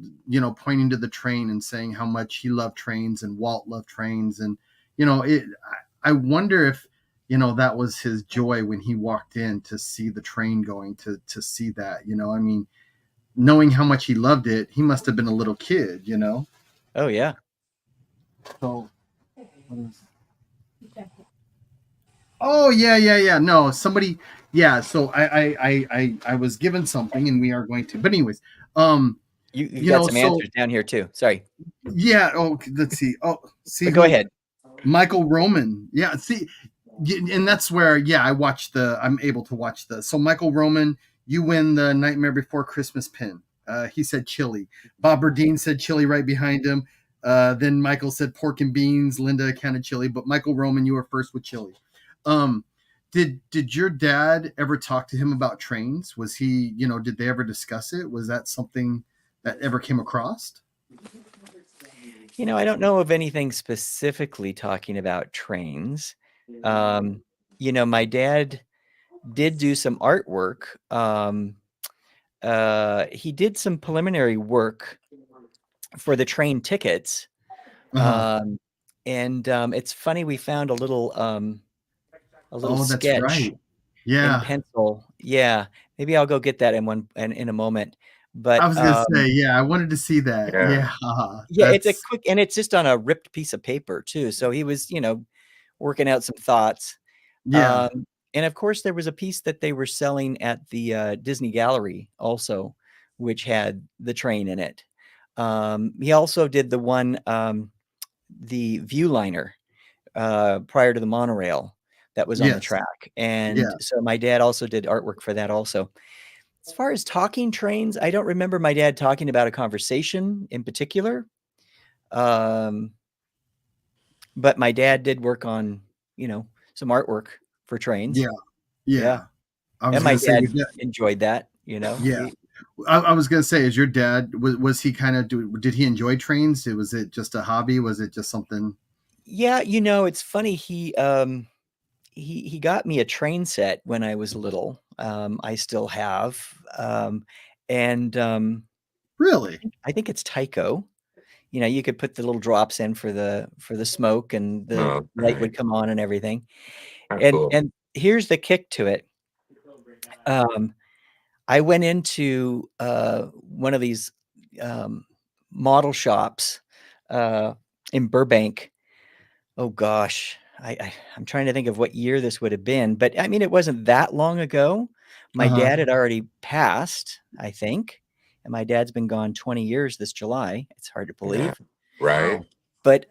pointing to the train and saying how much he loved trains and Walt loved trains, and it. I wonder if that was his joy when he walked in to see the train going to see that. I mean, knowing how much he loved it, he must have been a little kid. Oh, yeah. So, oh yeah. No, somebody. Yeah. So I was given something, and we are going to. But anyways, You've got some so answers down here too. Sorry, yeah. Oh, let's see. Oh, see but go who ahead. Michael Roman. Yeah. See, and that's where I watched I'm able to watch so Michael Roman, you win the Nightmare Before Christmas pin. He said chili. Bob Burdine said chili right behind him. Then Michael said pork and beans. Linda counted chili, but Michael Roman, you were first with chili. Um, did your dad ever talk to him about trains? Was he, did they ever discuss it? Was that something that ever came across? I don't know of anything specifically talking about trains. My dad did do some artwork. He did some preliminary work for the train tickets. Uh-huh. And it's funny, we found a little Oh, that's sketch right. in Yeah. pencil. Yeah, maybe I'll go get that in a moment. I But was gonna say, yeah, I wanted to see that. yeah. Yeah, yeah, it's a that's quick, and it's just on a ripped piece of paper too. So he was, working out some thoughts. yeah, Um, and of course, there was a piece that they were selling at the Disney Gallery also, which had the train in it. He also did the one, the Viewliner, prior to the monorail that was on the yes, track. And yeah. so my dad also did artwork for that also. As far as talking trains, I don't remember my dad talking about a conversation in particular. Um, but my dad did work on, some artwork for trains. Yeah, Yeah. yeah. I was And my gonna say dad your dad, enjoyed that, yeah. He I was gonna say, is your dad was he kind of did he enjoy trains? Was it just a hobby? Was it just something? Yeah, it's funny, he got me a train set when I was little. I still have, and, Really? I think it's Tyco. You could put the little drops in for the smoke, and the Oh, light right. would come on and everything. That's And cool. and here's the kick to it. Um, I went into, one of these, um, model shops, uh, in Burbank. Oh gosh, I'm trying to think of what year this would have been, but I mean, it wasn't that long ago. My Uh-huh. dad had already passed, I think, and my dad's been gone 20 years this July. It's hard to Yeah. believe. Right. But,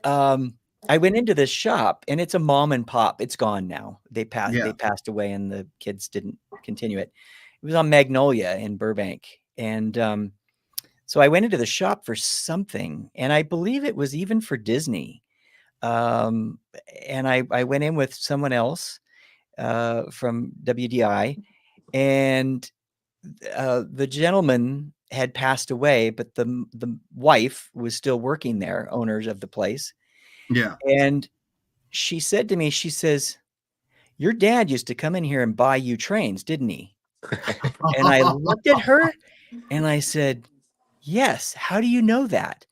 I went into this shop, and it's a mom and pop. It's gone now. They Yeah. passed away, and the kids didn't continue it. It was on Magnolia in Burbank, and, so I went into the shop for something, and I believe it was even for Disney. Um, and I went in with someone else, from WDI, and, the gentleman had passed away, but the wife was still working there, owners of the place. Yeah. And she said to me, she says, "Your dad used to come in here and buy you trains, didn't he?" And I looked at her and I said, "Yes. How do you know that?"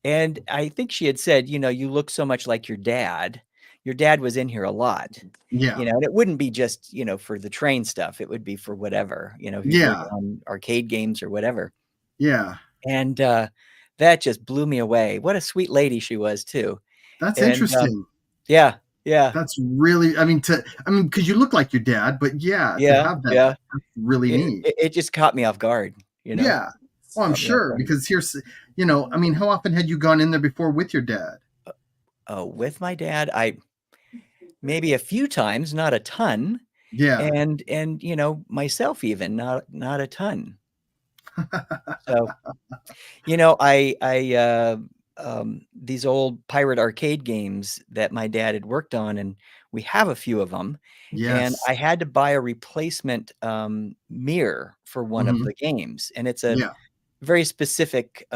And I think she had said, "You look so much like your dad." your dad was in here a lot, Yeah. and it wouldn't be just, for the train stuff. It would be for whatever, if he's Yeah. working on arcade games or whatever. Yeah. And that just blew me away. What a sweet lady she was too. That's And interesting. yeah, That's really, because you look like your dad, but to have that, yeah. that's really neat. It just caught me off guard, Yeah. Well, I'm Caught me off sure, guard. because here's, how often had you gone in there before with your dad? With my dad, maybe a few times, not a ton. Yeah. And myself even, not a ton. So, these old pirate arcade games that my dad had worked on, and we have a few of them. And Yes. I had to buy a replacement mirror for one of Mhm. the games, and it's a Yeah. very specific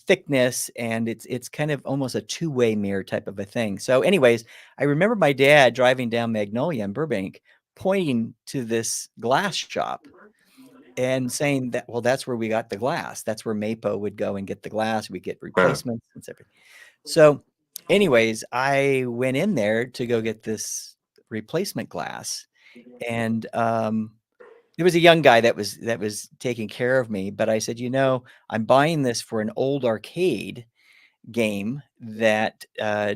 thickness, and it's kind of almost a two-way mirror type of a thing. So, anyways, I remember my dad driving down Magnolia in Burbank, pointing to this glass shop and saying that, well, that's where we got the glass. That's where Mapo would go and get the glass. We get replacements and everything. So, anyways, I went in there to go get this replacement glass, and there was a young guy that was taking care of me. But I said, I'm buying this for an old arcade game that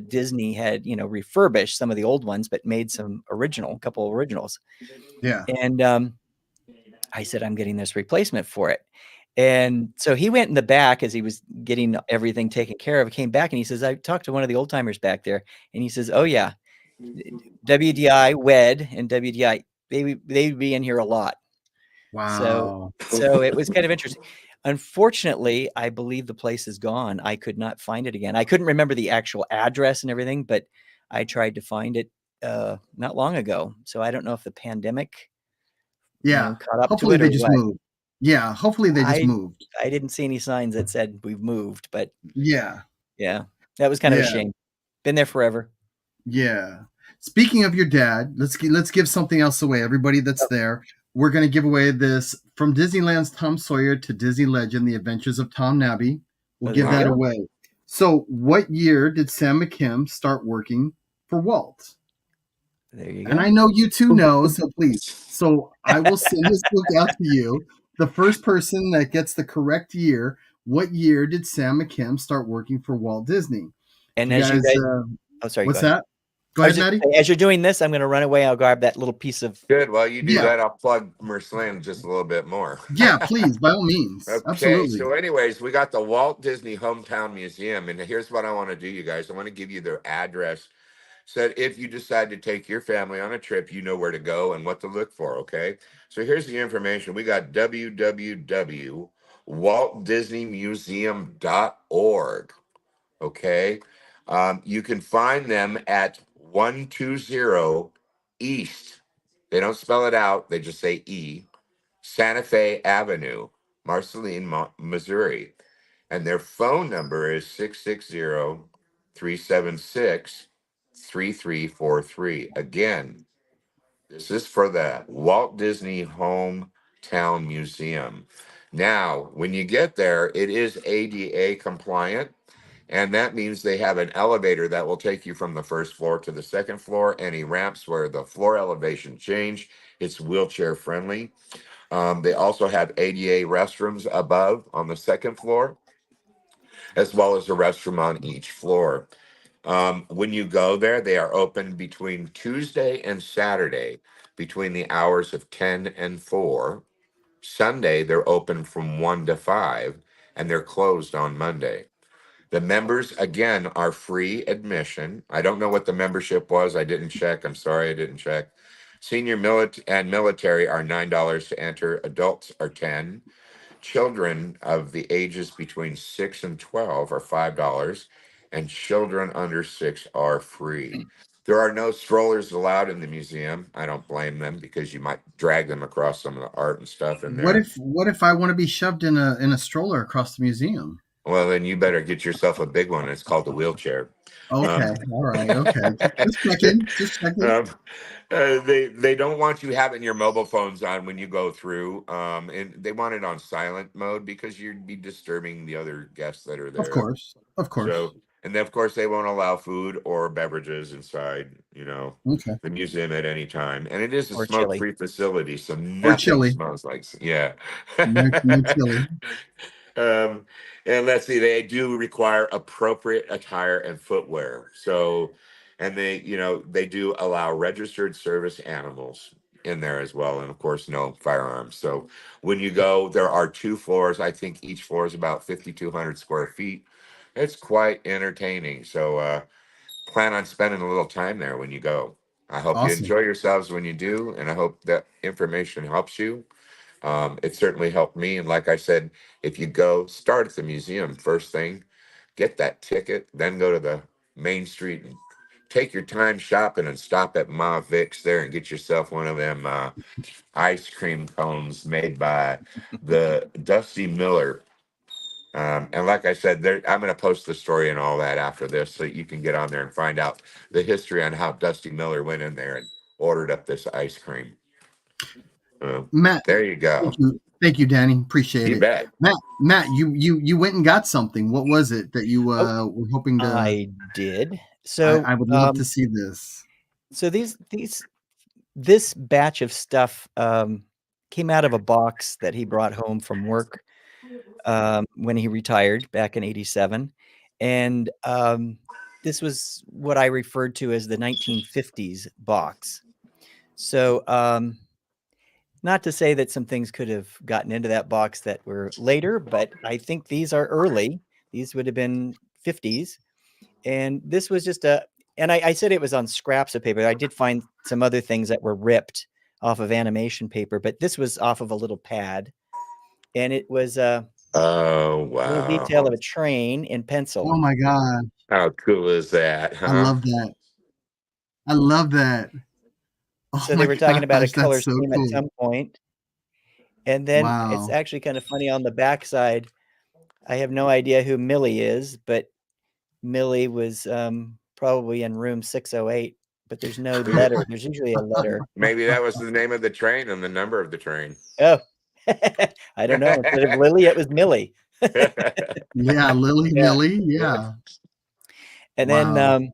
Disney had, refurbished some of the old ones, but made a couple originals. Yeah. And I said, I'm getting this replacement for it. And so he went in the back as he was getting everything taken care of, came back and he says, I talked to one of the old timers back there. And he says, oh yeah, WDI, WED and WDI, they'd be in here a lot. Wow. So it was kind of interesting. Unfortunately, I believe the place is gone. I could not find it again. I couldn't remember the actual address and everything, but I tried to find it not long ago. So I don't know if the pandemic Yeah. caught up to Hopefully it they or just what. moved. Yeah. Hopefully they just moved. I didn't see any signs that said we've moved, but Yeah. yeah, that was kind of a Yeah. shame. Been there forever. Yeah. Speaking of your dad, let's give something else away. Everybody that's there, we're going to give away this From Disneyland's Tom Sawyer to Disney Legend: The Adventures of Tom Nabby. We'll give that away. So, what year did Sam McKim start working for Walt? There you go. And I know you two know, so please. So I will send this book out to you. The first person that gets the correct year, what year did Sam McKim start working for Walt Disney? And You as you guys, guys, oh, sorry. what's go ahead. that? Go ahead, Maddie. As you're doing this, I'm going to run away. I'll grab that little piece of. Good. While you do Yeah. that, I'll plug Merceland just a little bit more. Yeah, please, by all means. Okay. Absolutely. So, anyways, we got the Walt Disney Hometown Museum, and here's what I want to do, you guys. I want to give you their address, so that if you decide to take your family on a trip, you know where to go and what to look for. Okay. So here's the information. We got www.waltdisneymuseum.org. Okay. You can find them at 120 East. They don't spell it out. They just say E. Santa Fe Avenue, Marceline, Missouri. And their phone number is 660-376-3343. Again, this is for the Walt Disney Hometown Museum. Now, when you get there, it is ADA compliant. And that means they have an elevator that will take you from the first floor to the second floor. Any ramps where the floor elevation change. It's wheelchair friendly. They also have ADA restrooms above on the second floor, as well as a restroom on each floor. When you go there, they are open between Tuesday and Saturday between the hours of 10 and 4. Sunday, they're open from 1 to 5, and they're closed on Monday. The members, again, are free admission. I don't know what the membership was. I didn't check. I'm sorry, I didn't check. Senior military are $9 to enter. Adults are $10. Children of the ages between 6 and 12 are $5. And children under 6 are free. There are no strollers allowed in the museum. I don't blame them, because you might drag them across some of the art and stuff in there. What if I want to be shoved in a stroller across the museum? Well, then you better get yourself a big one. It's called the wheelchair. Okay. All right. Okay. Just checking. They don't want you having your mobile phones on when you go through, and they want it on silent mode because you'd be disturbing the other guests that are there. Of course. So And then, of course, they won't allow food or beverages inside, Okay. the museum at any time. And it is a Or chili. smoke-free facility, so Or nothing chili. smells like, yeah. No chili. Um, and let's see, they do require appropriate attire and footwear. So, and they do allow registered service animals in there as well. And of course, no firearms. So when you go, there are 2 floors. I think each floor is about 5,200 square feet. It's quite entertaining. So, plan on spending a little time there when you go. I hope you Awesome. enjoy yourselves when you do, and I hope that information helps you. It certainly helped me. And like I said, if you go, start at the museum first thing, get that ticket, then go to the main street and take your time shopping and stop at Ma Vic's there and get yourself one of them ice cream cones made by the Dusty Miller. And like I said, I'm going to post the story and all that after this so you can get on there and find out the history on how Dusty Miller went in there and ordered up this ice cream. Matt, There you go. thank you, Danny. Appreciate You it. bet. Matt, you went and got something. What was it that you were hoping to? I did. So I would love to see this. So this batch of stuff came out of a box that he brought home from work when he retired back in '87, and this was what I referred to as the 1950s box. So not to say that some things could have gotten into that box that were later, but I think these are early. These would have been 50s, and this was just and I said it was on scraps of paper. I did find some other things that were ripped off of animation paper, but this was off of a little pad, and it was Oh, a little detail of wow. a train in pencil. Oh my God, How cool is that, I huh? love that. I love that. Oh So my they were talking about a gosh, color that's so scheme at cool. some point, and then it's Wow. actually kind of funny on the backside. I have no idea who Millie is, but Millie was probably in room 608, but there's no letter. There's usually a letter. Maybe that was the name of the train and the number of the train. Oh, I don't know. Instead of Lily, it was Millie. Yeah, Lily, Yeah. Millie. Yeah. And Wow. then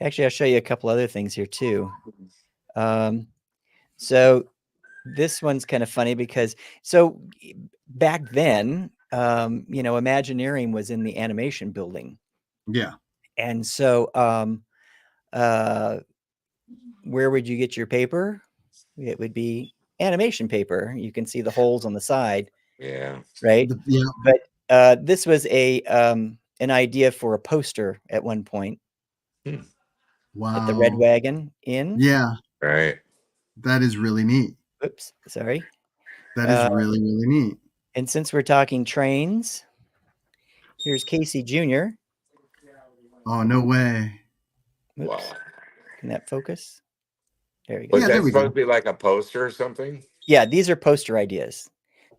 actually, I'll show you a couple other things here too. So this one's kind of funny because back then, Imagineering was in the animation building. Yeah. And so where would you get your paper? It would be animation paper. You can see the holes on the side, Yeah. right? Yeah. But this was an idea for a poster at one point Wow. at the Red Wagon Inn. Yeah. Right. That is really neat. Oops, sorry. That is really, really neat. And since we're talking trains, here's Casey Jr. Oh, no way. Oops. Wow. Can that focus? There we go. Was there that we supposed go. to be like a poster or something? Yeah, these are poster ideas.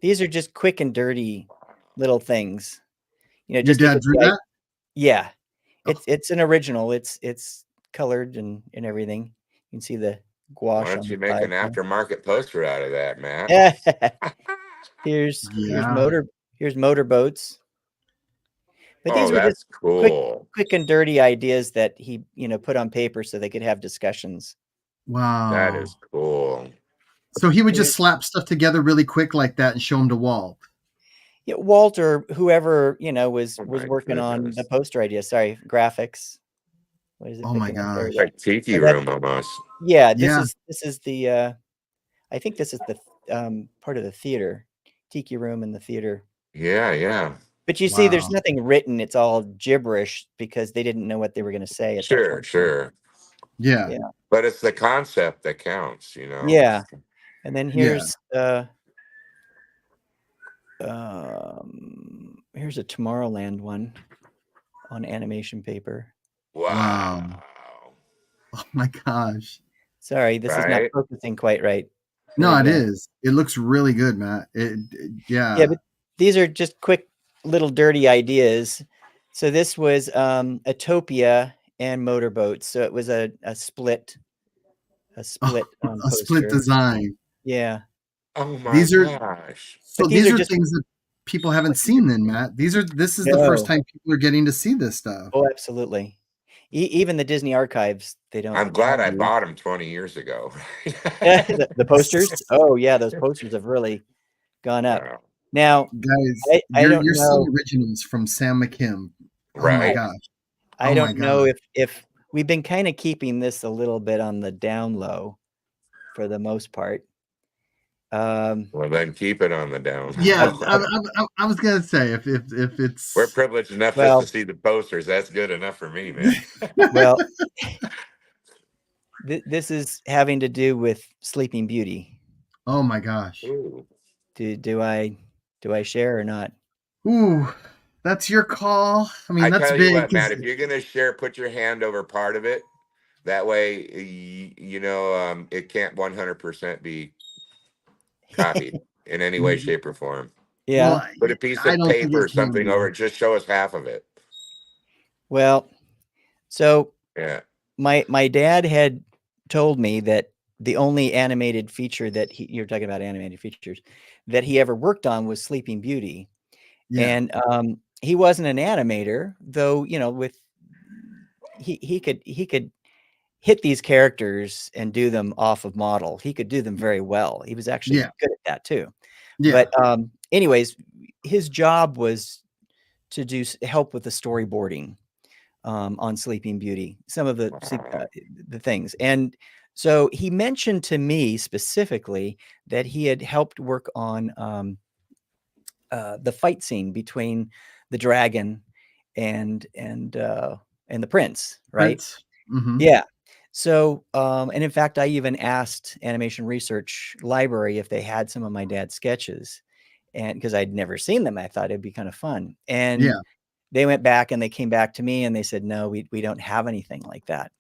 These are just quick and dirty little things. Your just dad drew that? Yeah. Oh. It's an original. It's colored and everything. You can see the gouache. Why don't you make an aftermarket poster out of that, Matt? here's Yeah. motorboats. But these were that's just cool. quick and dirty ideas that he, put on paper so they could have discussions. Wow. That is cool. So he would just slap stuff together really quick like that and show them to Walt. Yeah, Walt or whoever, was my working on goodness. the poster idea. Sorry, graphics. What is it? Oh my picking up? There we gosh. go. Like Tiki So that- Room almost. Yeah, Yeah. this is the I think this is the part of the theater, Tiki Room in the theater. Yeah. But you see, there's Wow. nothing written. It's all gibberish because they didn't know what they were going to say. At that point. Sure. Yeah. Yeah. But it's the concept that counts, Yeah. And then Yeah. here's a Tomorrowland one on animation paper. Wow. Oh my gosh. Sorry, this is not Right? focusing quite right. No, There it we go. is. It looks really good, Matt. Yeah. Yeah, but these are just quick little dirty ideas. So this was Atopia and Motorboats. So it was a split a split poster. design. Yeah. Oh my These are- gosh. So But these these are are just- things that people haven't seen then, Matt. This is the first No. time people are getting to see this stuff. Oh, absolutely. Even the Disney archives, they don't I'm glad tell I you. bought them 20 years ago. The posters. Oh yeah, those posters have really gone up. Wow. Now, Guys, I don't you're seeing know. originals from Sam McKim. Oh my Right. gosh. I Oh my don't know God. if we've been kind of keeping this a little bit on the down low for the most part. Well, then keep it on the down. Yeah, I was gonna say if it's We're privileged enough Well- just to see the posters. That's good enough for me, man. Well, this is having to do with Sleeping Beauty. oh my gosh. Ooh. Do I share or not? Ooh, that's your call. I mean, I that's tell big. you what, Matt, 'cause- if you're gonna share, put your hand over part of it. That way, it can't 100% be copied in any way, shape, or form. Yeah. Well, Put a piece I of don't think paper or it's gonna something be. over it. Just show us half of it. Well, so Yeah. my dad had told me that the only animated feature that you're talking about animated features that he ever worked on was Sleeping Beauty. Yeah. And he wasn't an animator, though, with he could hit these characters and do them off of model. He could do them very well. He was actually Yeah. good at that too. Yeah. But anyways, his job was to help with the storyboarding on Sleeping Beauty, some of the things. And so he mentioned to me specifically that he had helped work on the fight scene between the dragon and the prince, right? Prince. Mhm. Yeah. So, and in fact, I even asked Animation Research Library if they had some of my dad's sketches, and because I'd never seen them, I thought it'd be kind of fun. And Yeah. they went back and they came back to me and they said, no, we don't have anything like that.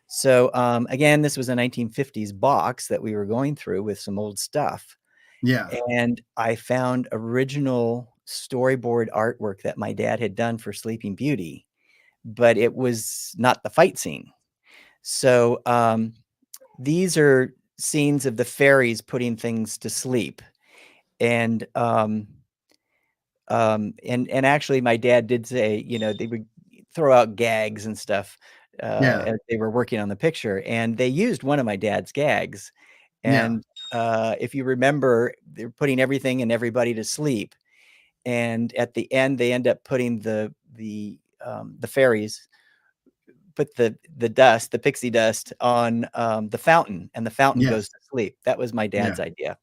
So, again, this was a 1950s box that we were going through with some old stuff. Yeah. And I found original storyboard artwork that my dad had done for Sleeping Beauty, but it was not the fight scene. So these are scenes of the fairies putting things to sleep. And actually my dad did say, they would throw out gags and stuff as they were working on the picture. And they used one of my dad's gags. And if you remember, they're putting everything and everybody to sleep. And at the end, they end up putting the fairies, put the dust, the pixie dust on the fountain, and the fountain goes to sleep. That was my dad's idea.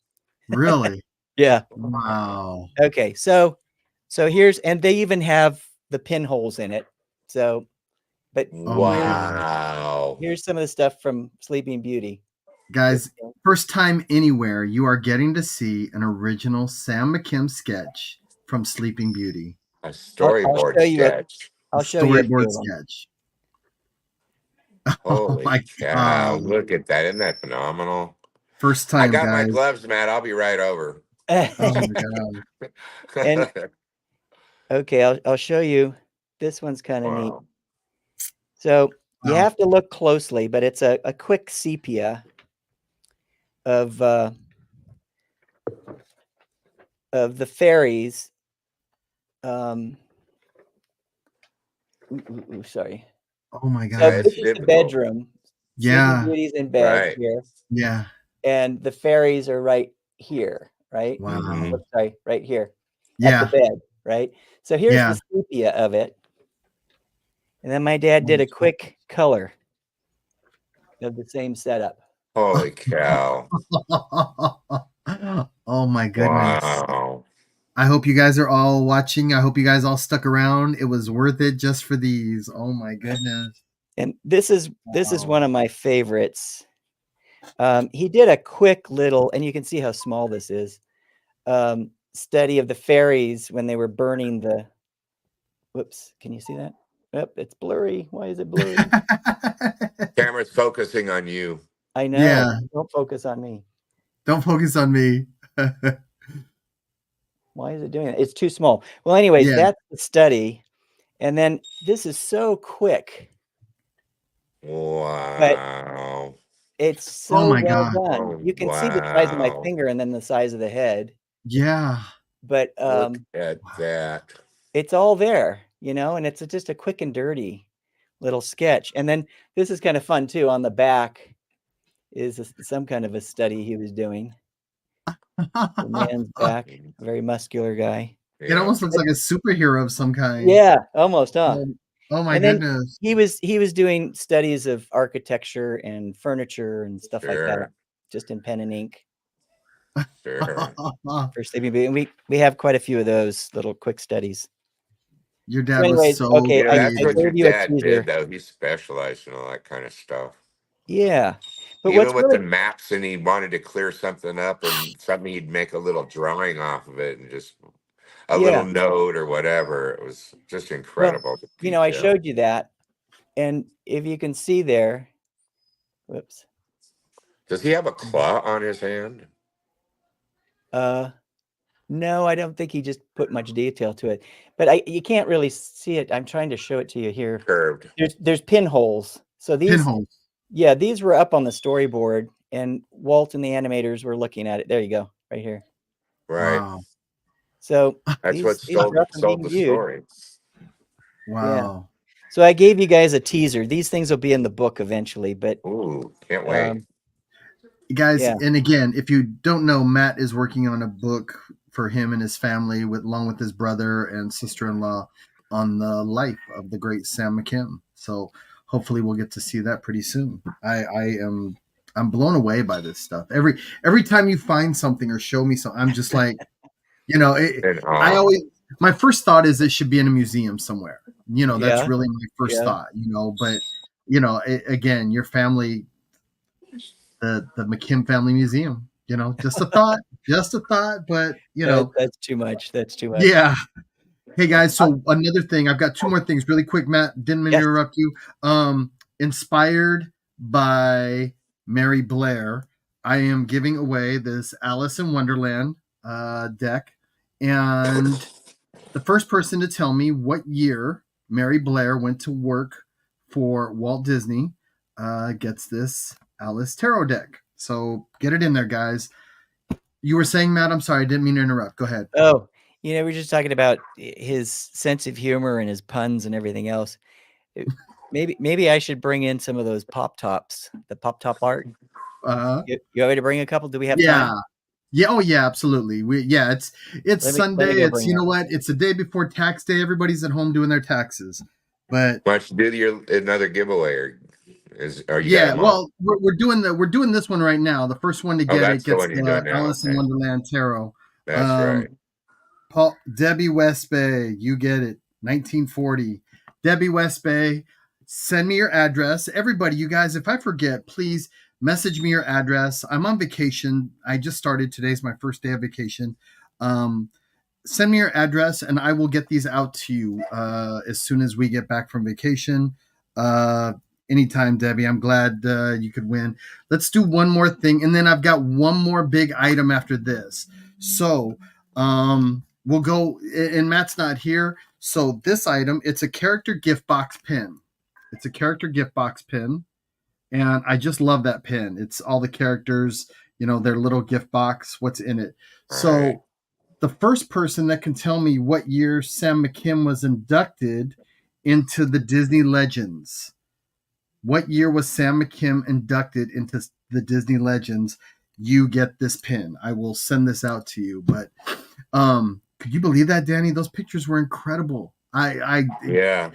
Really? Yeah. Wow. Okay. So here's, and they even have the pinholes in it. So, but Wow. here's some of the stuff from Sleeping Beauty. Guys, first time anywhere, you are getting to see an original Sam McKim sketch from Sleeping Beauty. A storyboard sketch. I'll show you a Storyboard few of them. sketch. Holy my cow. God. Look at that. Isn't that phenomenal? First time, I got guys. my gloves, Matt. I'll be right over. Oh my God. And okay, I'll show you. This one's kind of neat. Wow. So you have to look closely, but it's a quick sepia of the fairies. Sorry. Oh my God. So this is the bedroom. Yeah. Sleeping Beauty's in bed Right. here. Yeah. And the fairies are right here, right? Wow. Mhm. Oops, sorry, right here. Yeah. At the bed, right? So here's Yeah. the sepia of it. And then my dad did a quick color of the same setup. Holy cow. Oh my goodness. Wow. I hope you guys are all watching. I hope you guys all stuck around. It was worth it just for these. Oh my goodness. And this is one of my favorites. He did a quick little, and you can see how small this is, study of the fairies when they were burning the, whoops, can you see that? Yep, it's blurry. Why is it blurry? Camera's focusing on you. I know. Yeah. Don't focus on me. Don't focus on me. Why is it doing that? It's too small. Well, anyways, Yeah. that's the study. And then this is so quick. Wow. It's so Oh my well God. done. Oh, You can see the size of my wow. finger and then the size of the head. Yeah. But Look at that. it's all there, and it's just a quick and dirty little sketch. And then this is kind of fun too. On the back is some kind of a study he was doing. The man's back, a very muscular guy. It almost looks like a superhero of some kind. Yeah, almost, huh? Oh my And then goodness. he was doing studies of architecture and furniture and stuff like that, Sure. just in pen and ink Sure. for Sleeping Beauty. And we have quite a few of those little quick studies. Your So dad was anyways, so okay, I That's what your gave you a dad teaser. did, though. He specialized in all that kind of stuff. Yeah, but Even what's with the really maps, and he wanted to clear something up and something, he'd make a little drawing off of it and just a yeah. little note or whatever. It was just Well, incredible. The I detail. showed you that, and if you can see there, whoops. Does he have a claw on his hand? No, I don't think he just put much detail to it, but you can't really see it. I'm trying to show it to you here. Curved. There's pinholes. So these, pinholes. yeah, these were up on the storyboard, and Walt and the animators were looking at it. There you go, right here. Right. Wow. So That's what these are up and sold being the viewed. story. Wow. So I gave you guys a teaser. These things will be in the book eventually, but Ooh, can't wait. Guys, yeah. and again, if you don't know, Matt is working on a book for him and his family, along with his brother and sister-in-law, on the life of the great Sam McKim. So hopefully we'll get to see that pretty soon. I'm blown away by this stuff. Every time you find something or show me something, I'm just like, my first thought is it should be in a museum somewhere. That's Yeah. really my first thought. But again, your family, the McKim Family Museum. Just a thought, but that's too much. That's too much. Yeah. Hey guys, so another thing, I've got two more things really quick. Matt, didn't mean to interrupt you. Inspired by Mary Blair, I am giving away this Alice in Wonderland deck, and the first person to tell me what year Mary Blair went to work for Walt Disney gets this Alice Tarot deck. So get it in there, guys. You were saying, Matt, I'm sorry, I didn't mean to interrupt. Go ahead. Oh, we're just talking about his sense of humor and his puns and everything else. Maybe I should bring in some of those pop tops, the pop top art. You want me to bring a couple? Do we have time? Yeah. Oh yeah, absolutely. It's Sunday. It's, you know what? It's the day before tax day. Everybody's at home doing their taxes. But why don't you do another giveaway? Well, we're doing this one right now. The first one to get it gets the Alice in Wonderland Tarot. That's right. Debbie Westbay, you get it. 1940. Debbie Westbay, send me your address. Everybody, you guys, if I forget, please message me your address. I'm on vacation. I just started. Today's my first day of vacation. Send me your address and I will get these out to you as soon as we get back from vacation. Anytime, Debbie. I'm glad you could win. Let's do one more thing, and then I've got one more big item after this. So we'll go, and Matt's not here. So this item, it's a character gift box pin. It's a character gift box pin, and I just love that pin. It's all the characters, their little gift box, what's in it. So the first person that can tell me what year Sam McKim was inducted into the Disney Legends. What year was Sam McKim inducted into the Disney Legends? You get this pin. I will send this out to you. But could you believe that, Danny? Those pictures were incredible. And again,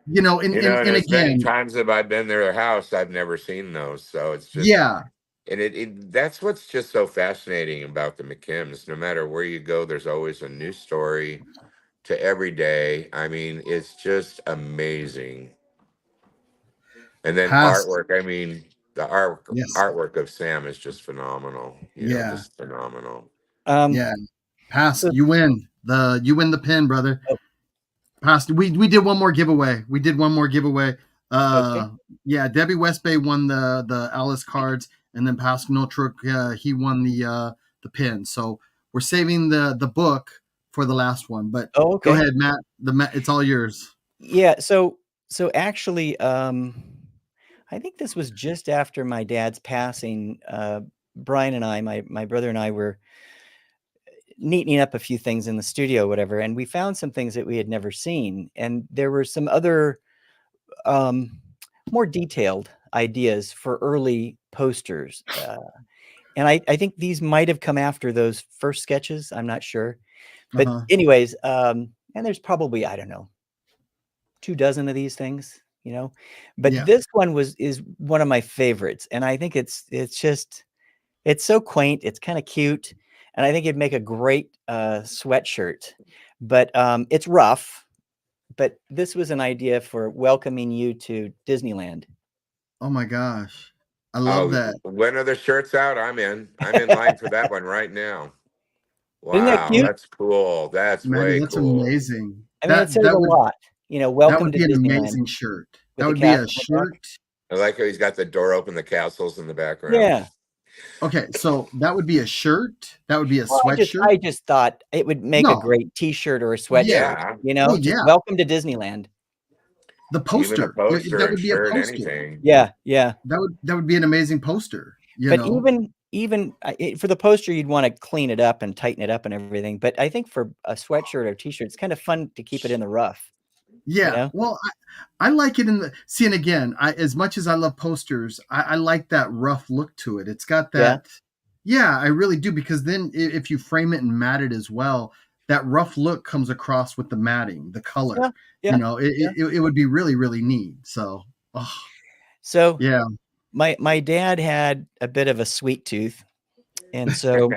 many times have I been to their house, I've never seen those. So it's just and that's what's just so fascinating about the McKims. No matter where you go, there's always a new story to every day. I mean, it's just amazing. And then artwork. I mean, the artwork of Sam is just phenomenal. Just phenomenal. Pass. You win the pin, brother. Pass. We did one more giveaway. Debbie Westbay won the Alice cards, and then Pascal Notruk, he won the pin. So we're saving the book for the last one. But go ahead, Matt. It's all yours. Yeah. So actually, I think this was just after my dad's passing. Brian and I, my brother and I, were neatening up a few things in the studio, whatever, and we found some things that we had never seen, and there were some other more detailed ideas for early posters. And I think these might have come after those first sketches. I'm not sure. But anyways, and there's probably, I don't know, 24 of these things, you know. But this one is one of my favorites. And I think it's so quaint. It's kind of cute. And I think it'd make a great sweatshirt. But it's rough. But this was an idea for welcoming you to Disneyland. Oh my gosh. I love that. When are the shirts out? I'm in line for that one right now. Wow, isn't that cute? That's cool. That's Maddie, way that's cool. amazing. I mean, it says a lot. You know, welcome to Disneyland. That would be an amazing shirt. That would be a shirt. I like how he's got the door open, the castles in the background. Yeah. Okay, so that would be a shirt. That would be a sweatshirt. I just thought it would make a great T-shirt or a sweatshirt. Yeah. You know, welcome to Disneyland. The poster. Even a poster, that would be shirt, a poster. anything. Yeah. That would be an amazing poster. But even for the poster, you'd want to clean it up and tighten it up and everything. But I think for a sweatshirt or T-shirt, it's kind of fun to keep it in the rough. Yeah. You know? Well, I like it in the and again, as much as I love posters, I like that rough look to it. It's got that. Yeah, I really do, because then if you frame it and mat it as well, that rough look comes across with the matting, the color. Yeah. You know, it would be really, really neat. So, yeah. My dad had a bit of a sweet tooth, and so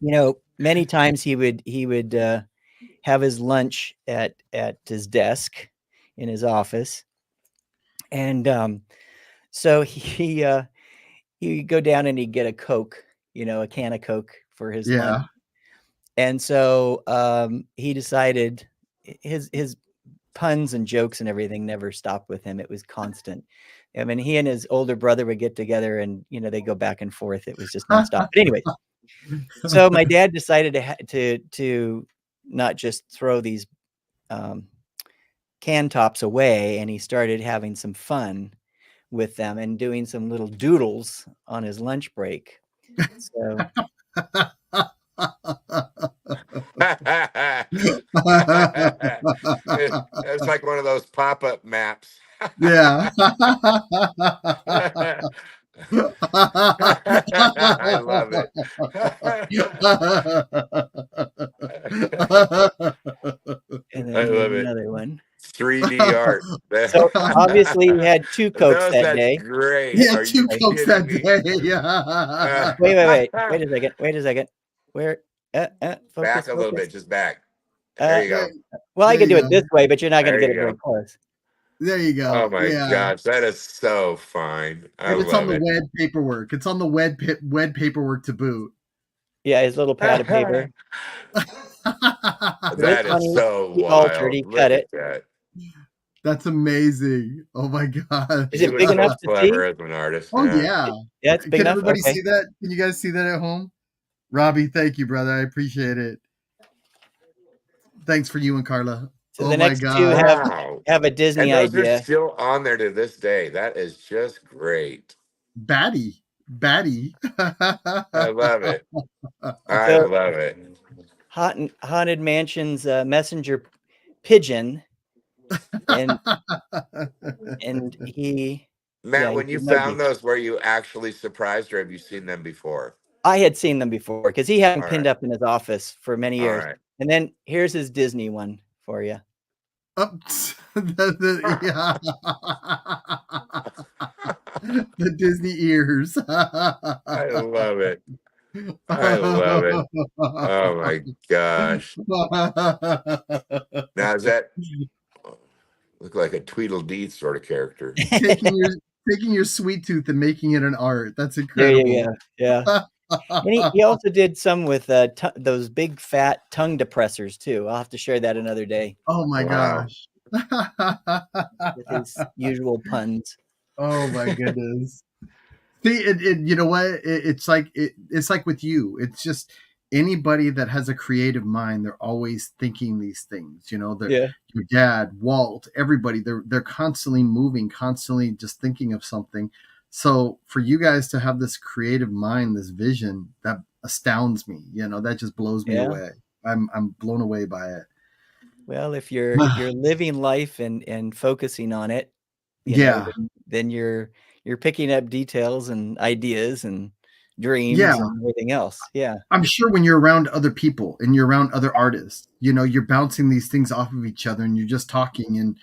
you know, many times he would have his lunch at his desk in his office, and so he would go down and he'd get a Coke, you know, a can of Coke for his lunch. And so he decided his puns and jokes and everything never stopped with him. It was constant. I mean, he and his older brother would get together and, you know, they go back and forth. It was just nonstop. But anyway, so my dad decided to not just throw these can tops away, and he started having some fun with them and doing some little doodles on his lunch break. So it's like one of those pop-up maps. Yeah. I love it. And then I love it. Another one. 3D art. So obviously you had 2 Cokes that day. Great. Yeah, 2 Cokes that day. Yeah. Wait a second. Where? Focus, back a little bit, just back. There you go. Well, I can do it this way, but you're not going to get it very close. There you go. Oh my gosh, that is so fine. And it's on the wed paperwork. It's on the wed paperwork to boot. Yeah, his little pad of paper. That is so wild. He cut it. That's amazing. Oh my god. Is it big enough to see? As an artist. Oh yeah. Yeah, it's big enough. Can everybody see that? Can you guys see that at home? Robbie, thank you, brother. I appreciate it. Thanks for you and Carla. So the next 2 have a Disney and those idea. are still on there to this day. That is just great. Batty. I love it. I love it. Haunted Mansion's messenger pigeon, and he. Matt, when you found those, were you actually surprised, or have you seen them before? I had seen them before because he had them pinned up in his office for many years. Right. And then here's his Disney one for you. The Disney ears. I love it. I love it. Oh my gosh. Now is that look like a Tweedledee sort of character? Taking your sweet tooth and making it an art. That's incredible. Yeah. And he also did some with those big fat tongue depressors too. I'll have to share that another day. Oh my gosh. With his usual puns. Oh my goodness. See, you know what? It's like with you. It's just anybody that has a creative mind, they're always thinking these things. You know, your dad, Walt, everybody, they're constantly moving, constantly just thinking of something. So for you guys to have this creative mind, this vision, astounds me. That just blows me Yeah. away. I'm blown away by it. Well, if you're living life and focusing on it, Yeah. then you're picking up details and ideas and Yeah. dreams and everything else. Yeah. I'm sure when you're around other people and you're around other artists, you're bouncing these things off of each other and you're just talking, and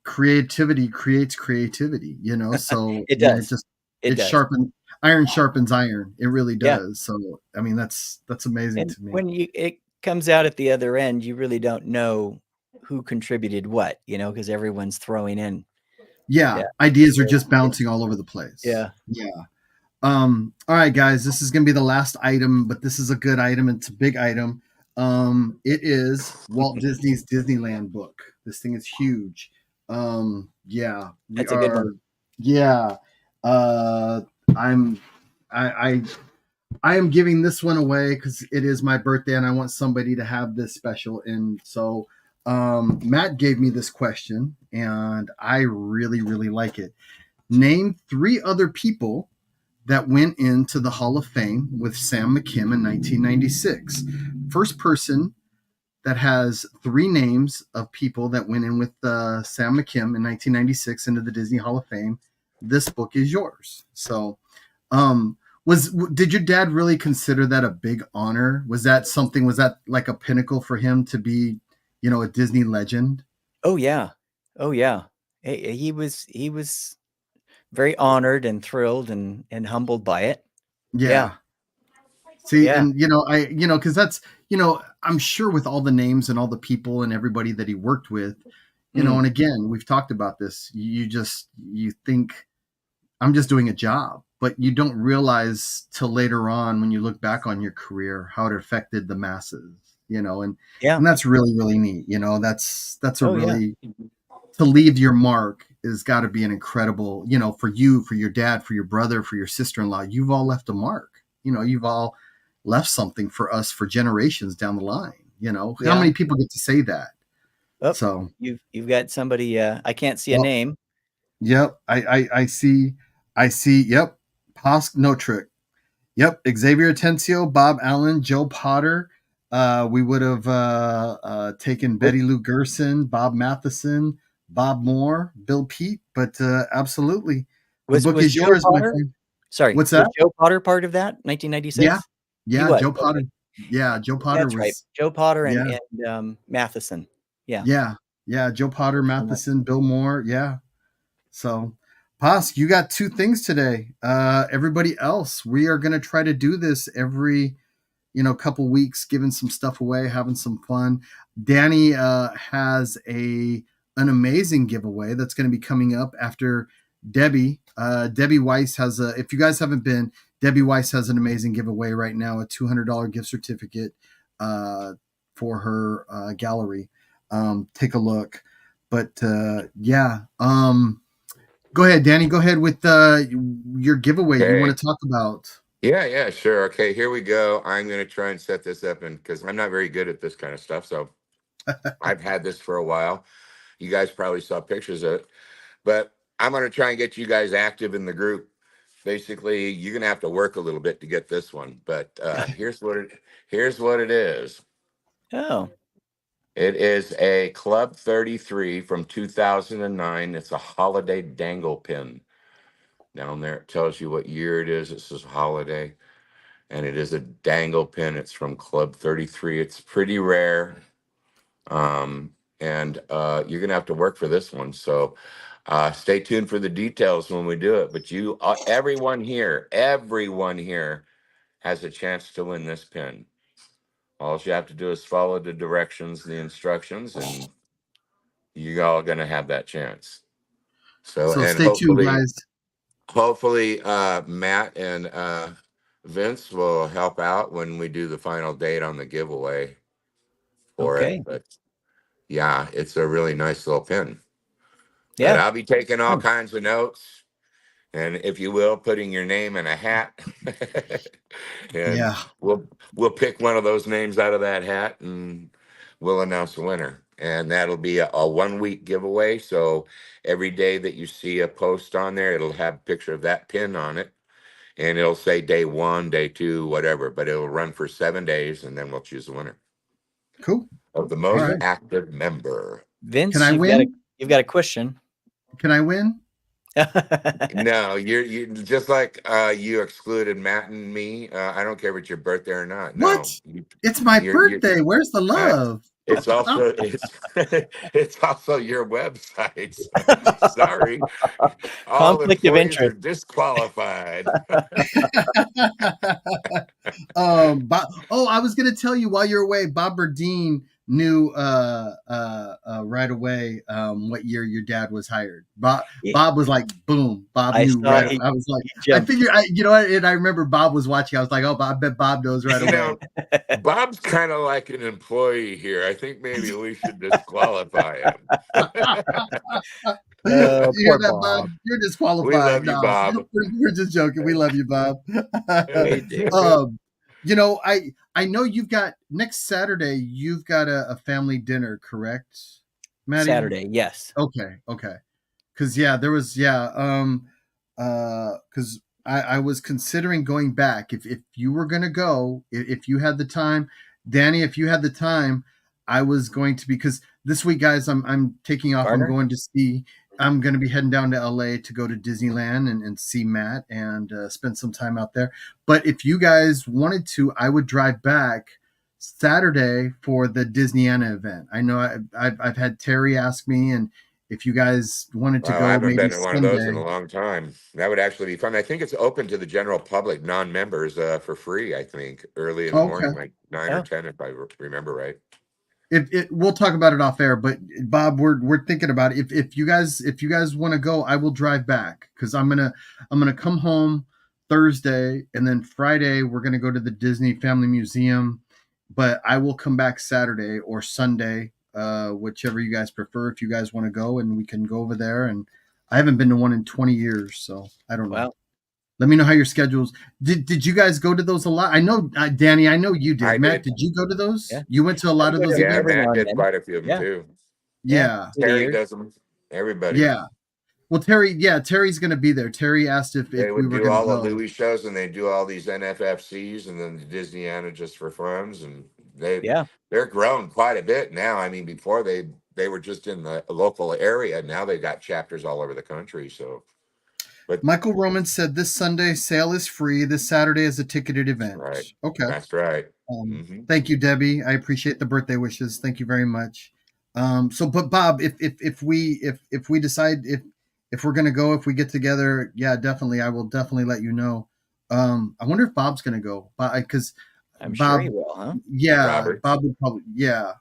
creativity creates creativity, so It it does. just It it does. sharpens iron sharpens iron. It really Yeah. does. So I mean that's amazing And to me. when it comes out at the other end, you really don't know who contributed what, because everyone's throwing in. Yeah, Yeah. ideas are So, just bouncing all over the place. yeah. Yeah. All right, guys, this is gonna be the last item, but this is a good item. It's a big item. It is Walt Disney's Disneyland book. This thing is huge. Yeah, we That's a good are. one. Yeah, uh, I'm. I am giving this one away because it is my birthday and I want somebody to have this special. And so, Matt gave me this question, and I really, really like it. Name 3 other people that went into the Hall of Fame with Sam McKim in 1996. First person that has 3 names of people that went in with Sam McKim in 1996 into the Disney Hall of Fame. This book is yours. So, um, did your dad really consider that a big honor? Was that like a pinnacle for him to be, a Disney legend? Oh, yeah. Oh, yeah. He was very honored and thrilled and humbled by it. Yeah. Yeah. See, Yeah. and because that's, I'm sure with all the names and all the people and everybody that he worked with, Mm. and again, we've talked about this. You think I'm just doing a job, but you don't realize till later on when you look back on your career how it affected the masses, and Yeah. that's really, really neat. That's a Oh, yeah. really, to leave your mark is got to be an incredible, for you, for your dad, for your brother, for your sister-in-law. You've all left a mark. You've all left something for us for generations down the line. How Yeah. many people get to say that? Oh, So, you've got somebody, I can't see a well, name. yep, I see, yep, Posk no trick. Yep, Xavier Atencio, Bob Allen, Joe Potter. We would have taken Was Betty Lou Gerson, Bob Matheson, Bob Moore, Bill Pete, but absolutely, the book was is Joe yours, my Potter? friend. Sorry, What's was that? Joe Potter part of that, Yeah, 1996? He yeah, was, Joe Potter. okay. Yeah, Joe Potter That's right. was. Joe Potter Yeah, and Matheson. Yeah. yeah, yeah. Joe Potter, Yeah. Matheson, Bill Moore. Yeah. So, Posk, you got 2 things today. Everybody else, we are going to try to do this every couple weeks, giving some stuff away, having some fun. Danny has an amazing giveaway that's going to be coming up after Debbie. Debbie Weiss has if you guys haven't been, Debbie Weiss has an amazing giveaway right now, a $200 gift certificate for her gallery. Take a look. But yeah, go ahead, Danny. Go ahead with your giveaway you want Okay. to talk about. Yeah, sure. Okay, here we go. I'm going to try and set this up, and because I'm not very good at this kind of stuff, so I've had this for a while. You guys probably saw pictures of it, but I'm going to try and get you guys active in the group. Basically, you're going to have to work a little bit to get this one, but here's what it is. Oh, It is a Club 33 from 2009. It's a holiday dangle pin. Down there, it tells you what year it is. It says holiday, and it is a dangle pin. It's from Club 33. It's pretty rare. And you're gonna have to work for this one. So stay tuned for the details when we do it. But everyone here has a chance to win this pin. All you have to do is follow the directions, the instructions, and you're all gonna have that chance. So, So and stay tuned, guys. hopefully Matt and Vince will help out when we do the final date on the giveaway for it. okay. But yeah, it's a really nice little pin. But Yeah. I'll be taking all Oh, kinds of notes, and if you will, putting your name in a hat, and yeah. we'll pick one of those names out of that hat, and we'll announce the winner. And that'll be a 1 week giveaway. So every day that you see a post on there, it'll have a picture of that pin on it. and it'll say day 1, day 2, whatever, but it'll run for 7 days, and then we'll choose the winner Cool. of the All most right. active member. Vince, Can I you've win? got a question. Can I win? No, you just like you excluded Matt and me. I don't care if it's your birthday or not. No, What? It's my you're- birthday. Where's the love? it's also it's also your website. Sorry, all Conflict of employees are interest. disqualified. I was gonna tell you while you're away, Bob Burdine knew right away what year your dad was hired. Bob was like, boom. Bob I knew saw right. he- I was like, he I jumped. figured, you know what? And I remember Bob was watching. I was like, oh, I bet Bob knows right You away. know, Bob's kind of like an employee here. I think maybe we should disqualify him. You hear Poor that, Bob. Bob? You're disqualified. We love you, No, Bob. we're just joking. We love you, Bob. We do. You know, I know you've got next Saturday. You've got a family dinner, correct, Maddie? Saturday, yes. Okay. Because there was because I was considering going back. If you were gonna go, if you had the time, Danny, if you had the time, I was going to, because this week, guys, I'm taking off. Garner? I'm going to be heading down to LA to go to Disneyland and see Matt and spend some time out there. But if you guys wanted to, I would drive back Saturday for the Disneyana event. I know I've had Terry ask me, and if you guys wanted to Wow, go, I haven't maybe been to one of those in Sunday. a long time. That would actually be fun. I think it's open to the general public, non-members, for free. I think early in the morning, like 9 or 10, if I remember right. We'll talk about it off air, but Bob, we're thinking about it. If you guys want to go, I will drive back, because I'm gonna come home Thursday, and then Friday we're gonna go to the Disney Family Museum, but I will come back Saturday or Sunday, whichever you guys prefer. If you guys want to go, and we can go over there. And I haven't been to one in 20 years, so I don't know. Well, let me know how your schedules. Did you guys go to those a lot? I know, Danny, I know you did. I Matt, did. did you go to those? Yeah. You went to a lot of those Yeah, events? Matt now did and quite a few of them Yeah. too. Yeah. Terry does them. Everybody. Yeah. Well, Terry's going to be there. Terry asked if They we would were do going all to the go. Louis shows, and they do all these NFFCs, and then the Disneyana just for funds, and they're grown quite a bit now. I mean, before they were just in the local area. Now they got chapters all over the country. So, but Michael Roman said this Sunday sale is free. This Saturday is a ticketed event. right. Okay. That's right. Thank you, Debbie. I appreciate the birthday wishes. Thank you very much. But Bob, if we decide if we're gonna go, if we get together, yeah, definitely, I will definitely let you know. I wonder if Bob's gonna go, because I'm Bob, sure he will, huh? Yeah, Robert. Bob would probably, yeah.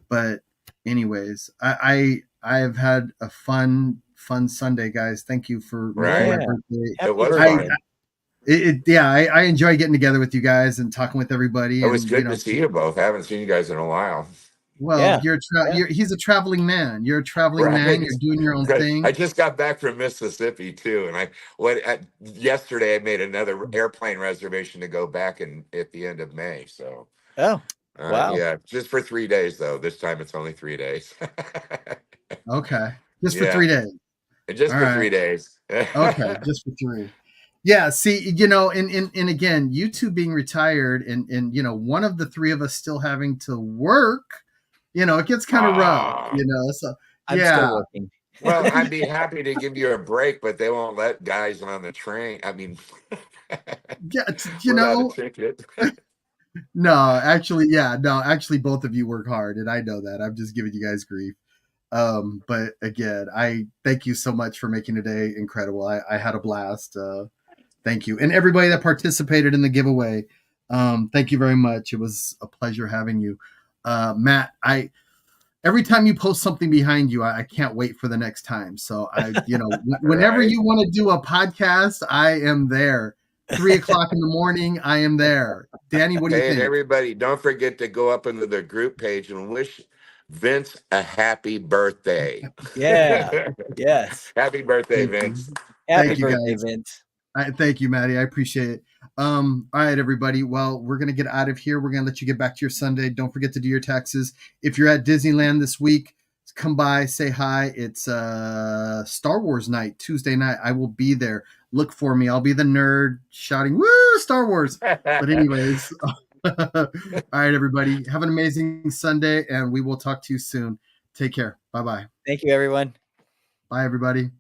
But anyways, I have had a fun Sunday, guys. Thank you for making my birthday. It was Happy fun. I enjoy getting together with you guys and talking with everybody. It was and, good to see you both. I haven't seen you guys in a while. Well, he's a traveling man. You're a traveling man. You're doing your own thing. I just got back from Mississippi too, and yesterday I made another airplane reservation to go back at the end of May. So, wow, yeah, just for 3 days though. This time it's only 3 days. Okay, just for 3 days. Just for 3 days. Okay, just for 3. Yeah, see, and again, you two being retired, and one of the 3 of us still having to work. It gets kind of rough. So I'm still working. Well, I'd be happy to give you a break, but they won't let guys on the train. I mean, without a ticket. No, actually, both of you work hard, and I know that. I'm just giving you guys grief. But again, I thank you so much for making today incredible. I had a blast. Thank you, and everybody that participated in the giveaway. Thank you very much. It was a pleasure having you, Matt. Every time you post something behind you, I can't wait for the next time. So whenever you want to do a podcast, I am there. 3:00 in the morning, I am there. Danny, what do you think? And everybody, don't forget to go up into the group page and wish Vince a happy birthday. Yeah. Yes. Happy birthday, Vince. Happy birthday, Vince. Thank you, Maddie. I appreciate it. All right, everybody. Well, we're going to get out of here. We're going to let you get back to your Sunday. Don't forget to do your taxes. If you're at Disneyland this week, come by, say hi. It's Star Wars night, Tuesday night. I will be there. look for me. I'll be the nerd shouting, "Woo, Star Wars!" But anyways, all right, everybody, have an amazing Sunday, and we will talk to you soon. Take care. Bye-bye. Thank you, everyone. Bye, everybody.